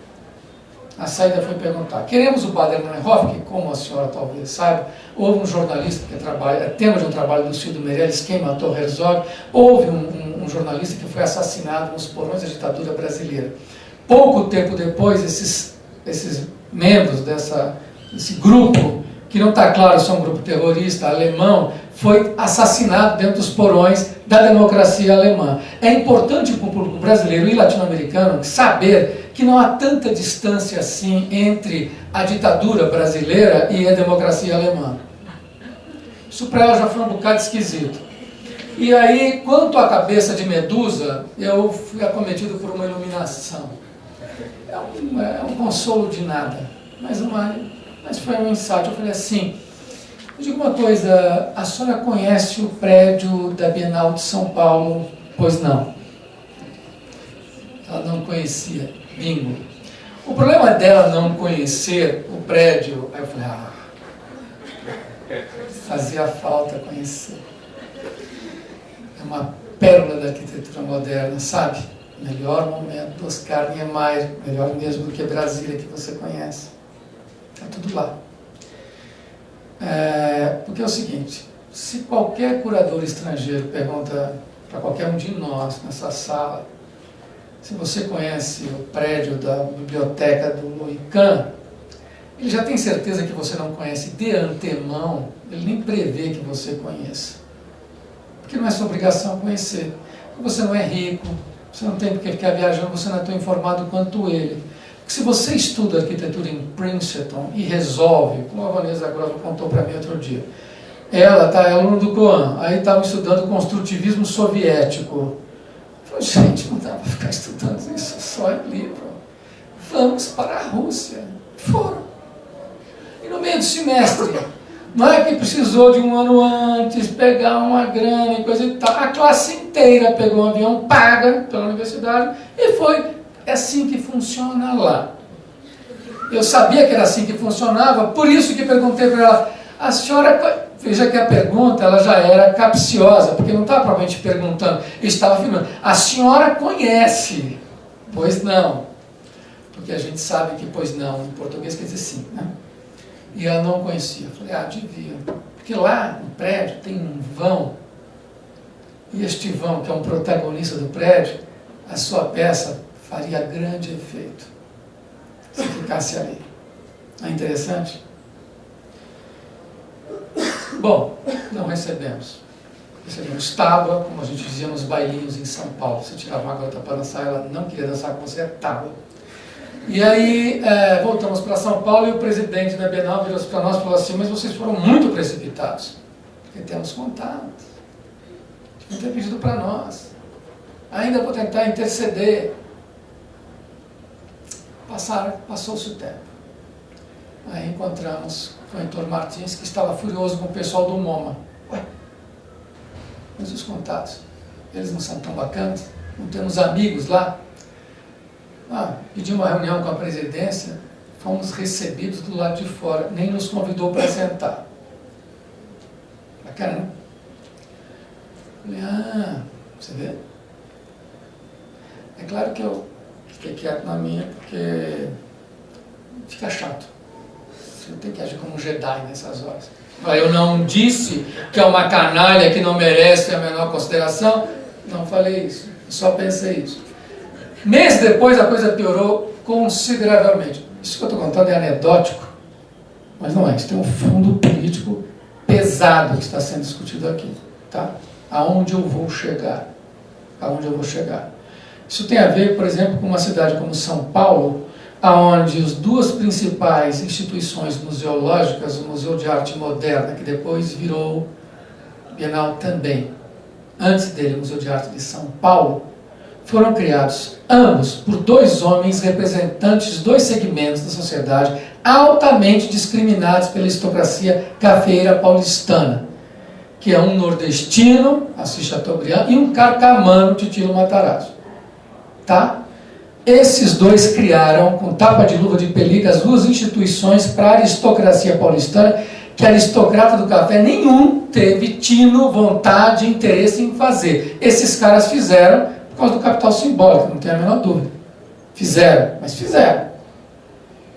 a saída foi perguntar: queremos o Baader-Meinhof, que, como a senhora talvez saiba, houve um jornalista que é tema de um trabalho do Ciro Meirelles, Quem Matou Herzog, houve um jornalista que foi assassinado nos porões da ditadura brasileira. Pouco tempo depois, esses membros desse grupo, que não está claro se é um grupo terrorista alemão, foi assassinado dentro dos porões da democracia alemã. É importante para o público brasileiro e latino-americano saber que não há tanta distância assim entre a ditadura brasileira e a democracia alemã. Isso para ela já foi um bocado esquisito. E aí, quanto à cabeça de Medusa, eu fui acometido por uma iluminação. É um consolo de nada, mas foi um insight. Eu falei assim: me diga uma coisa, a senhora conhece o prédio da Bienal de São Paulo? Pois não. Ela não conhecia. Bingo. O problema dela não conhecer o prédio, aí eu falei: fazia falta conhecer. É uma pérola da arquitetura moderna, sabe? Melhor momento do Oscar Niemeyer, melhor mesmo do que Brasília, que você conhece. Está tudo lá. Porque é o seguinte: se qualquer curador estrangeiro pergunta para qualquer um de nós nessa sala se você conhece o prédio da biblioteca do Louis Kahn, ele já tem certeza que você não conhece de antemão, ele nem prevê que você conheça. Porque não é sua obrigação conhecer. Você não é rico, você não tem porque ficar viajando, você não é tão informado quanto ele. Porque se você estuda arquitetura em Princeton e resolve, como a Vanessa agora contou para mim outro dia, Ela tá, é aluna do Coan, aí estavam estudando construtivismo soviético. Eu falei, gente, não dá para ficar estudando isso só em livro. Vamos para a Rússia. Foram. E no meio do semestre, não é que precisou de um ano antes, pegar uma grana e coisa e tal. A classe inteira pegou um avião, paga pela universidade, e foi. É assim que funciona lá. Eu sabia que era assim que funcionava, por isso que perguntei para ela, a senhora, veja que a pergunta ela já era capciosa, porque não estava provavelmente perguntando, eu estava afirmando, a senhora conhece? Pois não. Porque a gente sabe que pois não, em português quer dizer sim, né? E ela não conhecia. Eu falei, devia. Porque lá no prédio tem um vão, e este vão, que é um protagonista do prédio, a sua peça faria grande efeito se ficasse ali. Não é interessante? Bom, não recebemos. Recebemos tábua, como a gente dizia nos bailinhos em São Paulo. Você tirava uma garota para dançar, ela não queria dançar com você, é tábua. E aí, voltamos para São Paulo e o presidente da Bienal virou para nós e falou assim, mas vocês foram muito precipitados, porque temos contato. Não ter pedido para nós. Ainda vou tentar interceder. Passou-se o tempo. Aí encontramos com o Heitor Martins, que estava furioso com o pessoal do MoMA. Ué, mas os contatos, eles não são tão bacanas? Não temos amigos lá? Pedi uma reunião com a presidência, fomos recebidos do lado de fora, nem nos convidou para sentar. Bacana, né? Falei, você vê? É claro que eu fiquei quieto na minha, porque fica chato. Você tem que agir como um Jedi nessas horas. Eu não disse que é uma canalha que não merece a menor consideração. Não falei isso, só pensei isso. Meses depois a coisa piorou consideravelmente. Isso que eu estou contando é anedótico, mas não é. Isso tem um fundo político pesado que está sendo discutido aqui. Tá? Aonde eu vou chegar? Aonde eu vou chegar? Isso tem a ver, por exemplo, com uma cidade como São Paulo, onde as duas principais instituições museológicas, o Museu de Arte Moderna, que depois virou Bienal também, antes dele o Museu de Arte de São Paulo, foram criados ambos por dois homens representantes de dois segmentos da sociedade altamente discriminados pela aristocracia cafeeira paulistana, que é um nordestino, Assis Chateaubriand, e um carcamano, Titilo Matarazzo. Tá? Esses dois criaram, com tapa de luva de pelica, as duas instituições para a aristocracia paulistana, que aristocrata do café nenhum teve tino, vontade, interesse em fazer. Esses caras fizeram por causa do capital simbólico, não tem a menor dúvida. Fizeram, mas fizeram.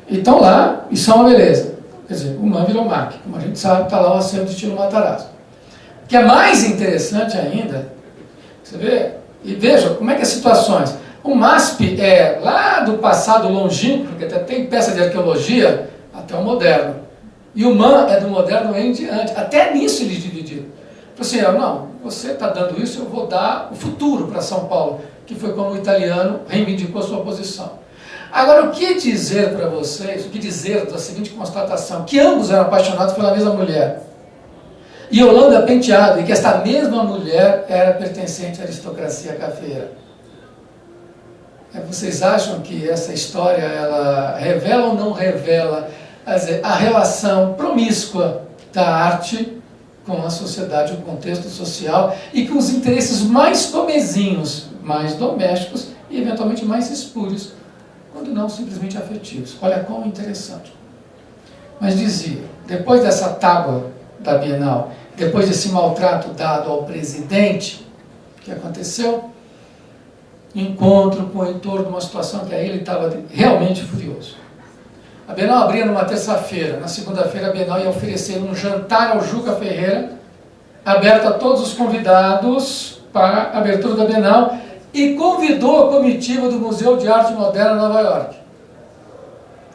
E estão lá, e são uma beleza. Quer dizer, o MAN virou MAC, como a gente sabe, está lá o acervo de Titilo Matarazzo. O que é mais interessante ainda, você vê, e veja como é que as situações... O MASP é lá do passado longínquo, porque até tem peça de arqueologia, até o moderno. E o MAN é do moderno em diante. Até nisso eles dividiram. Falei assim, não, você está dando isso, eu vou dar o futuro para São Paulo, que foi como o italiano reivindicou sua posição. Agora, o que dizer para vocês, o que dizer da seguinte constatação, que ambos eram apaixonados pela mesma mulher. E Yolanda Penteado, e que esta mesma mulher era pertencente à aristocracia cafeira. Vocês acham que essa história ela revela ou não revela a relação promíscua da arte com a sociedade, o contexto social e com os interesses mais comezinhos, mais domésticos e eventualmente mais espúrios, quando não simplesmente afetivos? Olha quão interessante. Mas dizia, depois dessa tábua da Bienal, depois desse maltrato dado ao presidente, o que aconteceu? Encontro com o Heitor numa situação que aí ele estava realmente furioso. A Bienal abria numa terça-feira. Na segunda-feira a Bienal ia oferecer um jantar ao Juca Ferreira, aberto a todos os convidados para a abertura da Bienal, e convidou a comitiva do Museu de Arte Moderna de Nova York.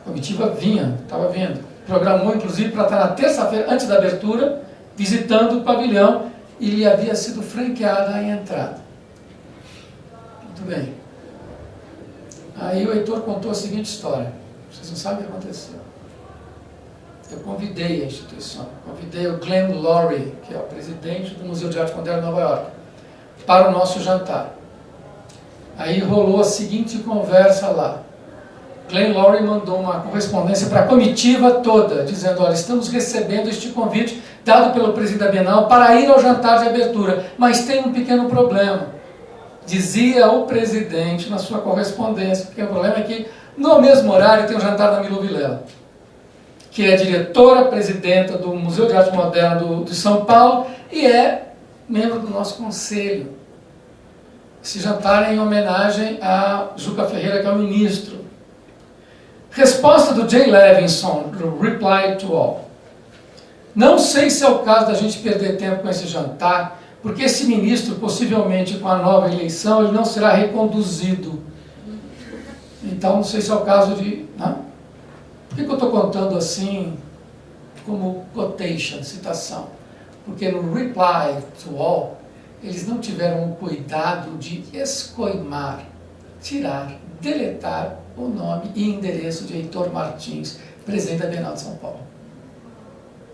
A comitiva estava vindo. Programou inclusive para estar na terça-feira, antes da abertura, visitando o pavilhão, e lhe havia sido franqueada a entrada. Muito bem. Aí o Heitor contou a seguinte história. Vocês não sabem o que aconteceu. eu convidei a instituição, convidei o Glenn Loury, que é o presidente do Museu de Arte Moderna de Nova York, para o nosso jantar. Aí rolou a seguinte conversa lá. Glenn Loury mandou uma correspondência para a comitiva toda, dizendo, olha, estamos recebendo este convite dado pelo presidente da Bienal para ir ao jantar de abertura, mas tem um pequeno problema. Dizia o presidente na sua correspondência, porque o problema é que no mesmo horário tem o jantar da Milu Vilela, que é diretora, presidenta do Museu de Arte Moderna de São Paulo e é membro do nosso conselho. Esse jantar é em homenagem a Juca Ferreira, que é o ministro. Resposta do Jay Levinson, do Reply to All. Não sei se é o caso da gente perder tempo com esse jantar, porque esse ministro, possivelmente com a nova eleição, ele não será reconduzido. Então, não sei se é o caso de... Não? Por que eu estou contando assim, como quotation, citação? Porque no Reply to All, eles não tiveram o cuidado de escoimar, tirar, deletar o nome e endereço de Heitor Martins, presidente da Bienal de São Paulo.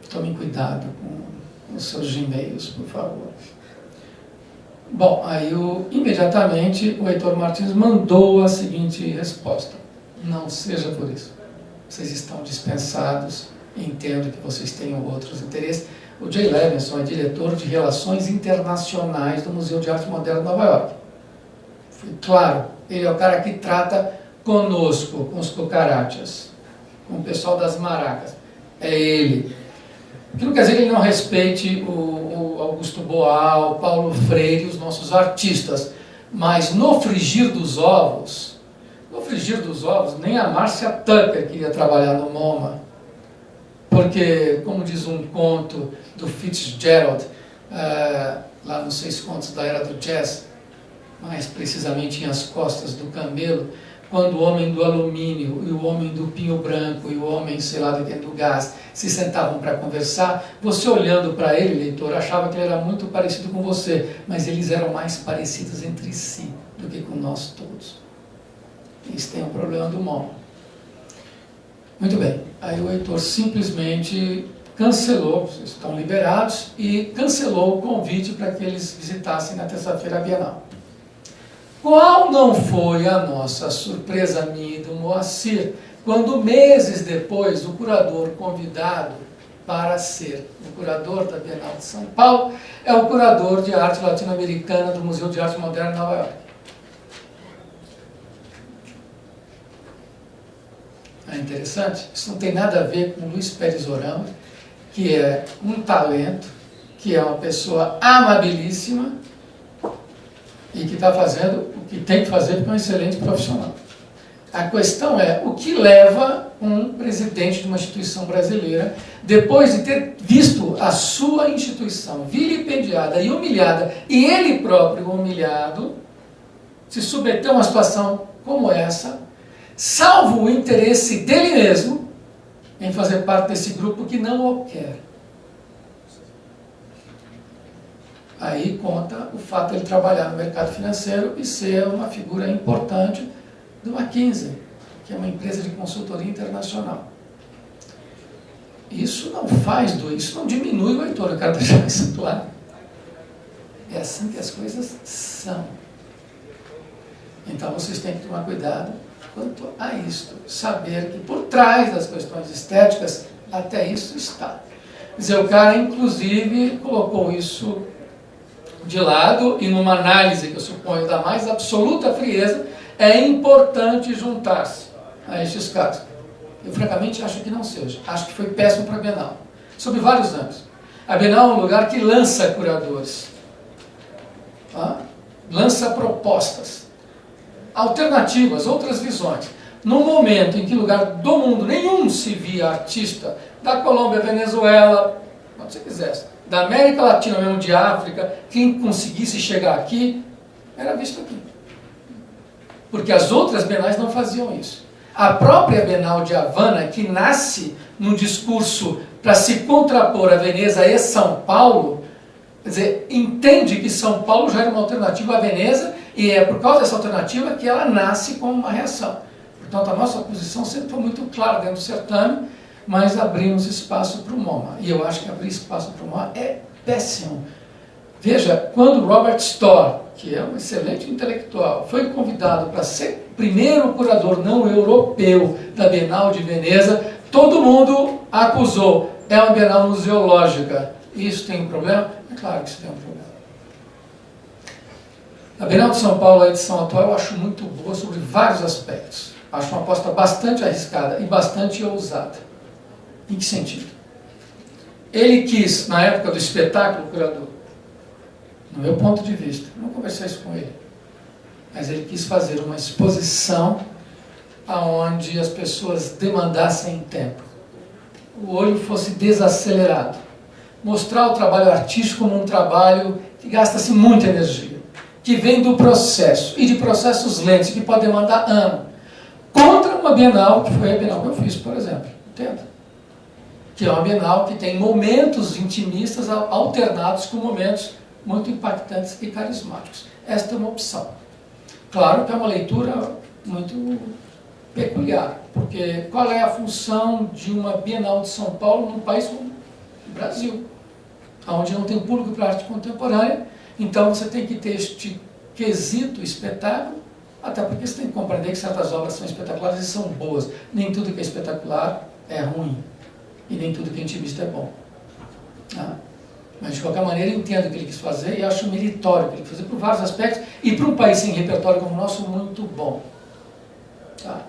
Tomem cuidado com os seus Gmails, por favor. Bom, aí imediatamente o Heitor Martins mandou a seguinte resposta. Não seja por isso. Vocês estão dispensados, entendo que vocês tenham outros interesses. O Jay Levinson é diretor de Relações Internacionais do Museu de Arte Moderna de Nova York. Foi claro, ele é o cara que trata conosco, com os cucarachas, com o pessoal das maracas. É ele. O que não quer dizer que ele não respeite o Augusto Boal, o Paulo Freire, os nossos artistas. Mas no frigir dos ovos, nem a Márcia Tucker queria trabalhar no MoMA. Porque, como diz um conto do Fitzgerald, lá nos 6 contos da Era do Jazz, mais precisamente em As Costas do Camelo, quando o homem do alumínio e o homem do pinho branco e o homem, sei lá, do gás se sentavam para conversar, você olhando para ele, leitor, achava que ele era muito parecido com você, mas eles eram mais parecidos entre si do que com nós todos. Isso tem um problema do MoMA. Muito bem, aí o Heitor simplesmente cancelou, vocês estão liberados, e cancelou o convite para que eles visitassem na terça-feira a Bienal. Qual não foi a nossa surpresa, minha e do Moacir, quando meses depois o curador convidado para ser o curador da Bienal de São Paulo é o curador de arte latino-americana do Museu de Arte Moderna de Nova York. É interessante? Isso não tem nada a ver com Luiz Pérez Orama, que é um talento, que é uma pessoa amabilíssima e que está fazendo o que tem que fazer porque é um excelente profissional. A questão é o que leva um presidente de uma instituição brasileira, depois de ter visto a sua instituição vilipendiada e humilhada, e ele próprio humilhado, se submeter a uma situação como essa, salvo o interesse dele mesmo em fazer parte desse grupo que não o quer. Aí conta o fato de ele trabalhar no mercado financeiro e ser uma figura importante do McKinsey, que é uma empresa de consultoria internacional. Isso não diminui o Heitor, eu quero deixar isso claro. É assim que as coisas são. Então vocês têm que tomar cuidado quanto a isto. Saber que por trás das questões estéticas, até isso está. Quer dizer, o cara, inclusive, colocou isso de lado e numa análise que eu suponho da mais absoluta frieza, é importante juntar-se a estes casos. Eu, francamente, acho que não seja. Acho que foi péssimo para a Bienal. Sob vários anos. A Bienal é um lugar que lança curadores. Tá? Lança propostas. Alternativas, outras visões. No momento em que lugar do mundo nenhum se via artista, da Colômbia, Venezuela, quando você quisesse, da América Latina, mesmo de África, quem conseguisse chegar aqui, era visto aqui. Porque as outras Bienais não faziam isso. A própria Bienal de Havana, que nasce num discurso para se contrapor a Veneza e São Paulo, quer dizer, entende que São Paulo já era uma alternativa à Veneza, e é por causa dessa alternativa que ela nasce como uma reação. Portanto, a nossa posição sempre foi muito clara dentro do certame, mas abrimos espaço para o MoMA. E eu acho que abrir espaço para o MoMA é péssimo. Veja, quando Robert Storr, que é um excelente intelectual, foi convidado para ser o primeiro curador não europeu da Bienal de Veneza, todo mundo acusou. É uma Bienal museológica. Isso tem um problema? É claro que isso tem um problema. A Bienal de São Paulo, a edição atual, eu acho muito boa sobre vários aspectos. Acho uma aposta bastante arriscada e bastante ousada. Em que sentido? Ele quis, na época do espetáculo, o curador, no meu ponto de vista, não conversei isso com ele, mas ele quis fazer uma exposição onde as pessoas demandassem tempo, o olho fosse desacelerado, mostrar o trabalho artístico como um trabalho que gasta-se muita energia, que vem do processo, e de processos lentos, que pode demandar anos, contra uma Bienal, que foi a Bienal que eu fiz, por exemplo, entenda? Que é uma Bienal que tem momentos intimistas alternados com momentos muito impactantes e carismáticos. Esta é uma opção. Claro que é uma leitura muito peculiar, porque qual é a função de uma Bienal de São Paulo num país como o Brasil, onde não tem público para arte contemporânea? Então você tem que ter este quesito espetáculo, até porque você tem que compreender que certas obras são espetaculares e são boas. Nem tudo que é espetacular é ruim, e nem tudo que é intimista é bom. Mas, de qualquer maneira, eu entendo o que ele quis fazer e acho meritório o que ele quis fazer por vários aspectos, e para um país sem repertório como o nosso, muito bom. Tá?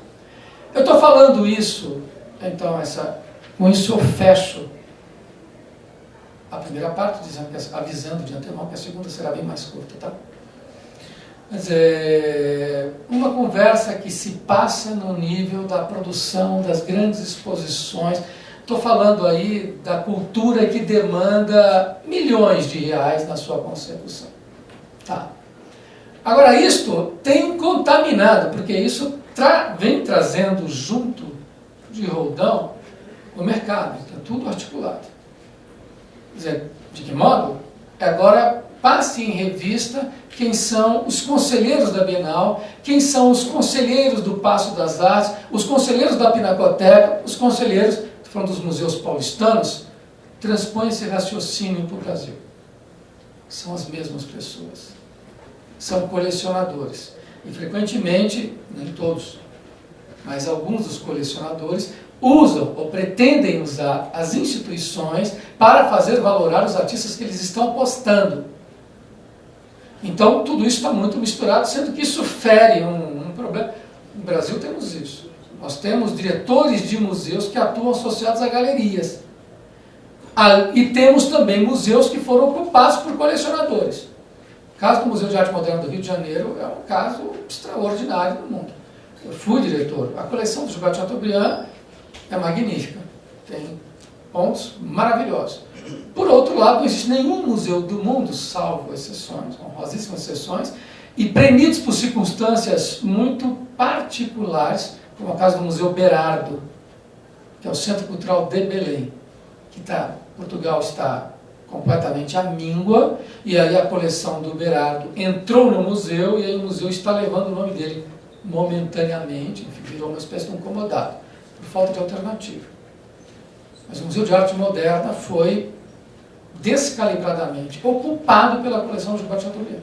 Eu estou falando isso, então, com isso eu fecho a primeira parte, avisando de antemão que a segunda será bem mais curta. Tá? Mas uma conversa que se passa no nível da produção das grandes exposições. Estou falando aí da cultura que demanda milhões de reais na sua consecução. Tá. Agora, isto tem contaminado, porque isso vem trazendo junto de roldão o mercado, está tudo articulado. Quer dizer, de que modo? Agora passe em revista quem são os conselheiros da Bienal, quem são os conselheiros do Paço das Artes, os conselheiros da Pinacoteca, os conselheiros, falando dos museus paulistanos, transpõe esse raciocínio para o Brasil. São as mesmas pessoas. São colecionadores. E frequentemente, nem todos, mas alguns dos colecionadores usam ou pretendem usar as instituições para fazer valorar os artistas que eles estão apostando. Então, tudo isso está muito misturado, sendo que isso fere um problema. No Brasil temos isso. Nós temos diretores de museus que atuam associados a galerias. E temos também museus que foram ocupados por colecionadores. O caso do Museu de Arte Moderna do Rio de Janeiro é um caso extraordinário no mundo. Eu fui diretor. A coleção do Gilberto Chateaubriand é magnífica. Tem pontos maravilhosos. Por outro lado, não existe nenhum museu do mundo, salvo exceções, honrosíssimas exceções, e premidos por circunstâncias muito particulares, como o caso do Museu Berardo, que é o Centro Cultural de Belém, que Portugal está completamente à míngua, e aí a coleção do Berardo entrou no museu, e aí o museu está levando o nome dele momentaneamente, virou uma espécie de um incomodado, por falta de alternativa. Mas o Museu de Arte Moderna foi descalibradamente ocupado pela coleção do Gilberto Chateaubriand.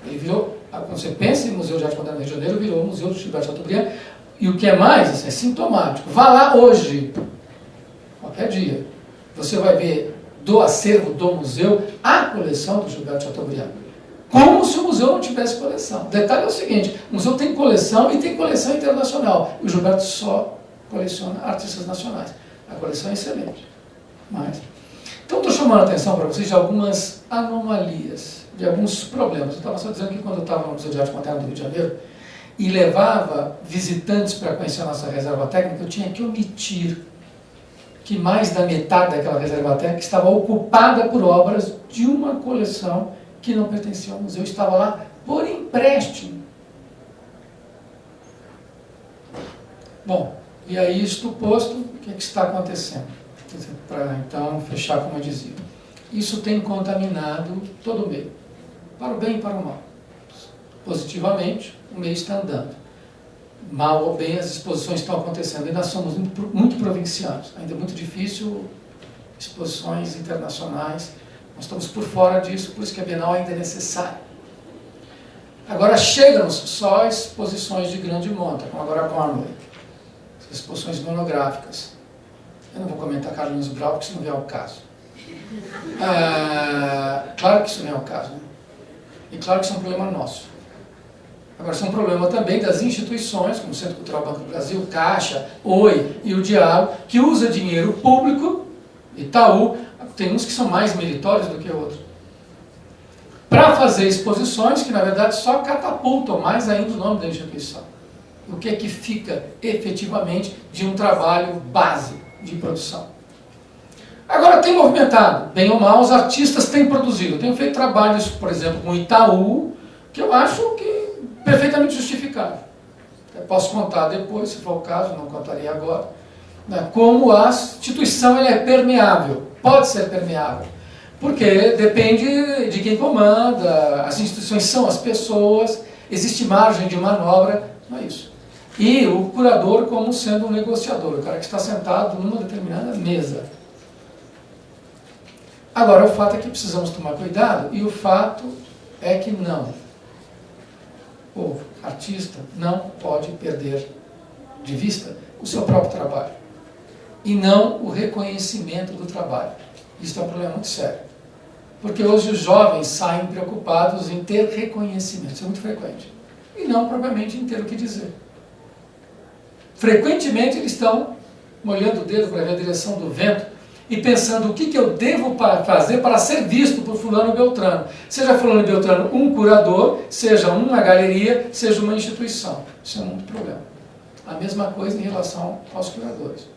Ele virou, quando você pensa em Museu de Arte Moderna do Rio de Janeiro, virou o Museu do Gilberto Chateaubriand. E o que é mais, assim, é sintomático. Vá lá hoje, qualquer dia, você vai ver do acervo do museu a coleção do Gilberto Chateaubriand. Como se o museu não tivesse coleção. O detalhe é o seguinte, o museu tem coleção e tem coleção internacional. E o Gilberto só coleciona artistas nacionais. A coleção é excelente. Então, estou chamando a atenção para vocês de algumas anomalias, de alguns problemas. Eu estava só dizendo que quando eu estava no Museu de Arte Moderna do Rio de Janeiro e levava visitantes para conhecer a nossa reserva técnica, eu tinha que omitir que mais da metade daquela reserva técnica estava ocupada por obras de uma coleção que não pertencia ao museu, estava lá por empréstimo. Bom, e aí, isto posto, o que está acontecendo? Para então fechar como eu dizia. Isso tem contaminado todo o meio, para o bem e para o mal. Positivamente, o meio está andando. mal ou bem, as exposições estão acontecendo. Ainda somos muito provincianos, ainda é muito difícil exposições internacionais. Nós estamos por fora disso, por isso que a Bienal ainda é necessária. Agora chegam-nos só exposições de grande monta, como agora a Cornwall, exposições monográficas. Eu não vou comentar Carlinhos Brau, porque isso não é o caso. Claro que isso não é o caso, né? E claro que isso é um problema nosso. Agora, isso é um problema também das instituições, como o Centro Cultural Banco do Brasil, Caixa, Oi e o Diabo, que usa dinheiro público, Itaú, tem uns que são mais meritórios do que outros, para fazer exposições que, na verdade, só catapultam mais ainda o nome da instituição. O que é que fica, efetivamente, de um trabalho base de produção. Agora, tem movimentado, bem ou mal, os artistas têm produzido. Eu tenho feito trabalhos, por exemplo, com o Itaú, que eu acho que perfeitamente justificável. Eu posso contar depois, se for o caso, não contaria agora, né, como a instituição ela é permeável, pode ser permeável, porque depende de quem comanda, as instituições são as pessoas, existe margem de manobra, não é isso. E o curador como sendo um negociador, o cara que está sentado numa determinada mesa. Agora, o fato é que precisamos tomar cuidado, e o fato é que o artista não pode perder de vista o seu próprio trabalho, e não o reconhecimento do trabalho. Isso é um problema muito sério, porque hoje os jovens saem preocupados em ter reconhecimento, isso é muito frequente, e não propriamente em ter o que dizer. Frequentemente eles estão molhando o dedo para ver a direção do vento e pensando o que eu devo fazer para ser visto por fulano e beltrano. Seja fulano e beltrano um curador, seja uma galeria, seja uma instituição. Isso é muito problema. A mesma coisa em relação aos curadores.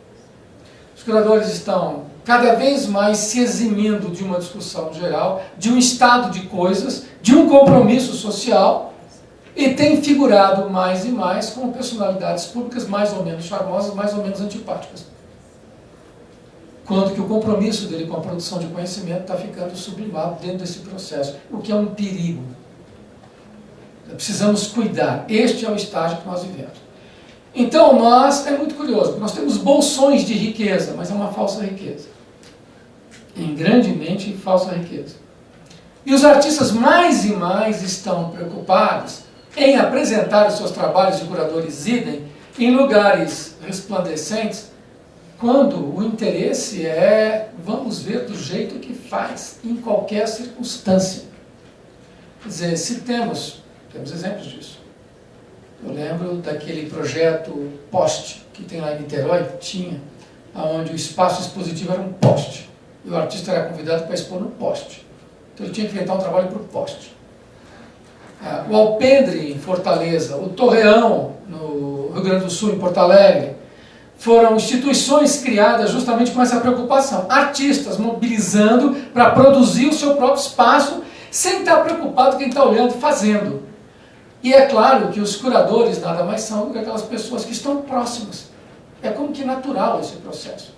Os curadores estão cada vez mais se eximindo de uma discussão geral, de um estado de coisas, de um compromisso social, e tem figurado mais e mais como personalidades públicas mais ou menos charmosas, mais ou menos antipáticas. Quando que o compromisso dele com a produção de conhecimento está ficando sublimado dentro desse processo, o que é um perigo. Precisamos cuidar. Este é o estágio que nós vivemos. Então, é muito curioso, nós temos bolsões de riqueza, mas é uma falsa riqueza. Em grandemente falsa riqueza. E os artistas mais e mais estão preocupados em apresentar os seus trabalhos de curadores idem em lugares resplandecentes, quando o interesse é, vamos ver do jeito que faz, em qualquer circunstância. Quer dizer, se temos exemplos disso. Eu lembro daquele projeto Poste, que tem lá em Niterói, onde o espaço expositivo era um poste, e o artista era convidado para expor no poste. Então ele tinha que inventar um trabalho para o poste. O Alpendre, em Fortaleza, o Torreão, no Rio Grande do Sul, em Porto Alegre, foram instituições criadas justamente com essa preocupação. Artistas mobilizando para produzir o seu próprio espaço, sem estar preocupado quem está olhando e fazendo. E é claro que os curadores nada mais são do que aquelas pessoas que estão próximas. É como que natural esse processo.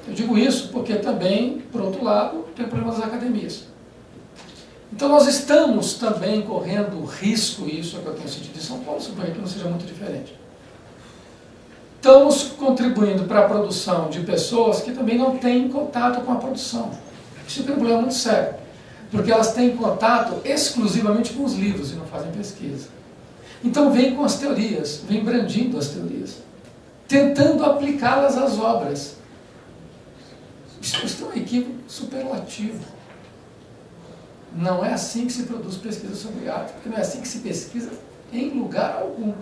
Eu digo isso porque também, por outro lado, tem o problema das academias. Então nós estamos também correndo risco, e isso é o que eu tenho sentido em São Paulo, suponho que não seja muito diferente. Estamos contribuindo para a produção de pessoas que também não têm contato com a produção. Isso é um problema muito sério, porque elas têm contato exclusivamente com os livros e não fazem pesquisa. Então vem com as teorias, vem brandindo as teorias, tentando aplicá-las às obras. Isso é um equívoco superlativo. Não é assim que se produz pesquisa sobre arte, porque não é assim que se pesquisa em lugar algum.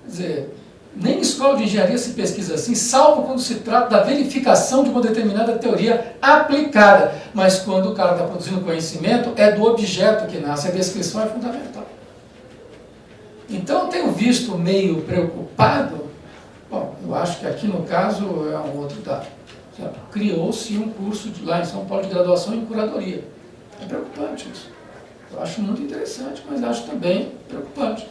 Quer dizer, nem em escola de engenharia se pesquisa assim, salvo quando se trata da verificação de uma determinada teoria aplicada. Mas quando o cara está produzindo conhecimento, é do objeto que nasce, a descrição é fundamental. Então eu tenho visto meio preocupado, bom, eu acho que aqui no caso é um outro dado. Criou-se um curso lá em São Paulo de graduação em curadoria. É preocupante isso. Eu acho muito interessante, mas acho também preocupante.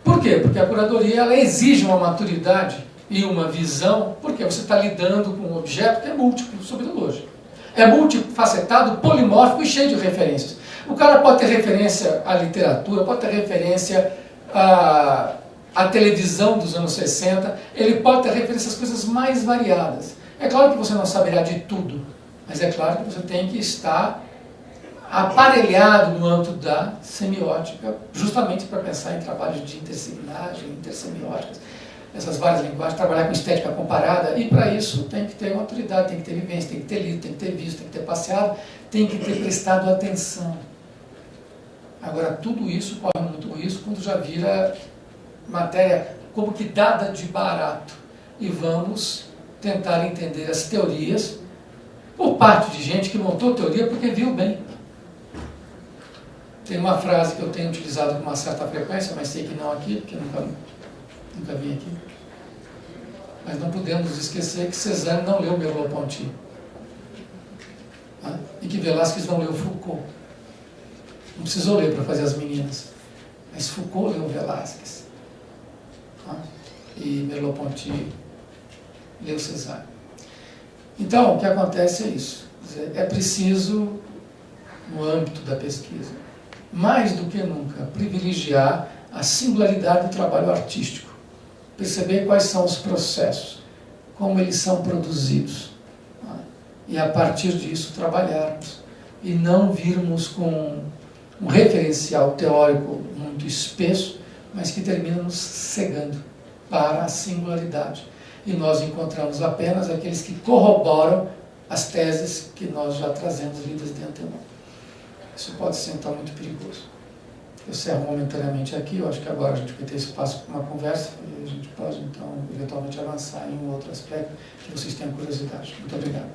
Por quê? Porque a curadoria ela exige uma maturidade e uma visão, porque você está lidando com um objeto que é múltiplo, subtológico. É multifacetado, polimórfico e cheio de referências. O cara pode ter referência à literatura, pode ter referência a televisão dos anos 60, ele pode ter referência às coisas mais variadas. É claro que você não saberá de tudo, mas é claro que você tem que estar aparelhado no âmbito da semiótica, justamente para pensar em trabalhos de intersemiolagem, intersemióticas, essas várias linguagens, trabalhar com estética comparada, e para isso tem que ter uma autoridade, tem que ter vivência, tem que ter lido, tem que ter visto, tem que ter passeado, tem que ter prestado atenção. Agora, tudo isso corre muito risco quando já vira matéria como que dada de barato, e vamos tentar entender as teorias por parte de gente que montou teoria porque viu bem. Tem uma frase que eu tenho utilizado com uma certa frequência, mas sei que não aqui, porque nunca vim aqui. Mas não podemos esquecer que Cézanne não leu Merleau-Ponty. Tá? E que Velázquez não leu Foucault. Não precisou ler para fazer as meninas. Mas Foucault leu Velázquez. Tá? E Merleau-Ponty leu Cézanne. Então, o que acontece é isso. Quer dizer, é preciso, no âmbito da pesquisa, mais do que nunca, privilegiar a singularidade do trabalho artístico. Perceber quais são os processos, como eles são produzidos. Tá? E a partir disso trabalharmos. E não virmos com um referencial teórico muito espesso, mas que termina nos cegando para a singularidade. E nós encontramos apenas aqueles que corroboram as teses que nós já trazemos lidas de antemão. Isso pode ser, então, muito perigoso. Eu encerro momentaneamente aqui, eu acho que agora a gente vai ter espaço para uma conversa e a gente pode, então, eventualmente avançar em um outro aspecto que vocês tenham curiosidade. Muito obrigado.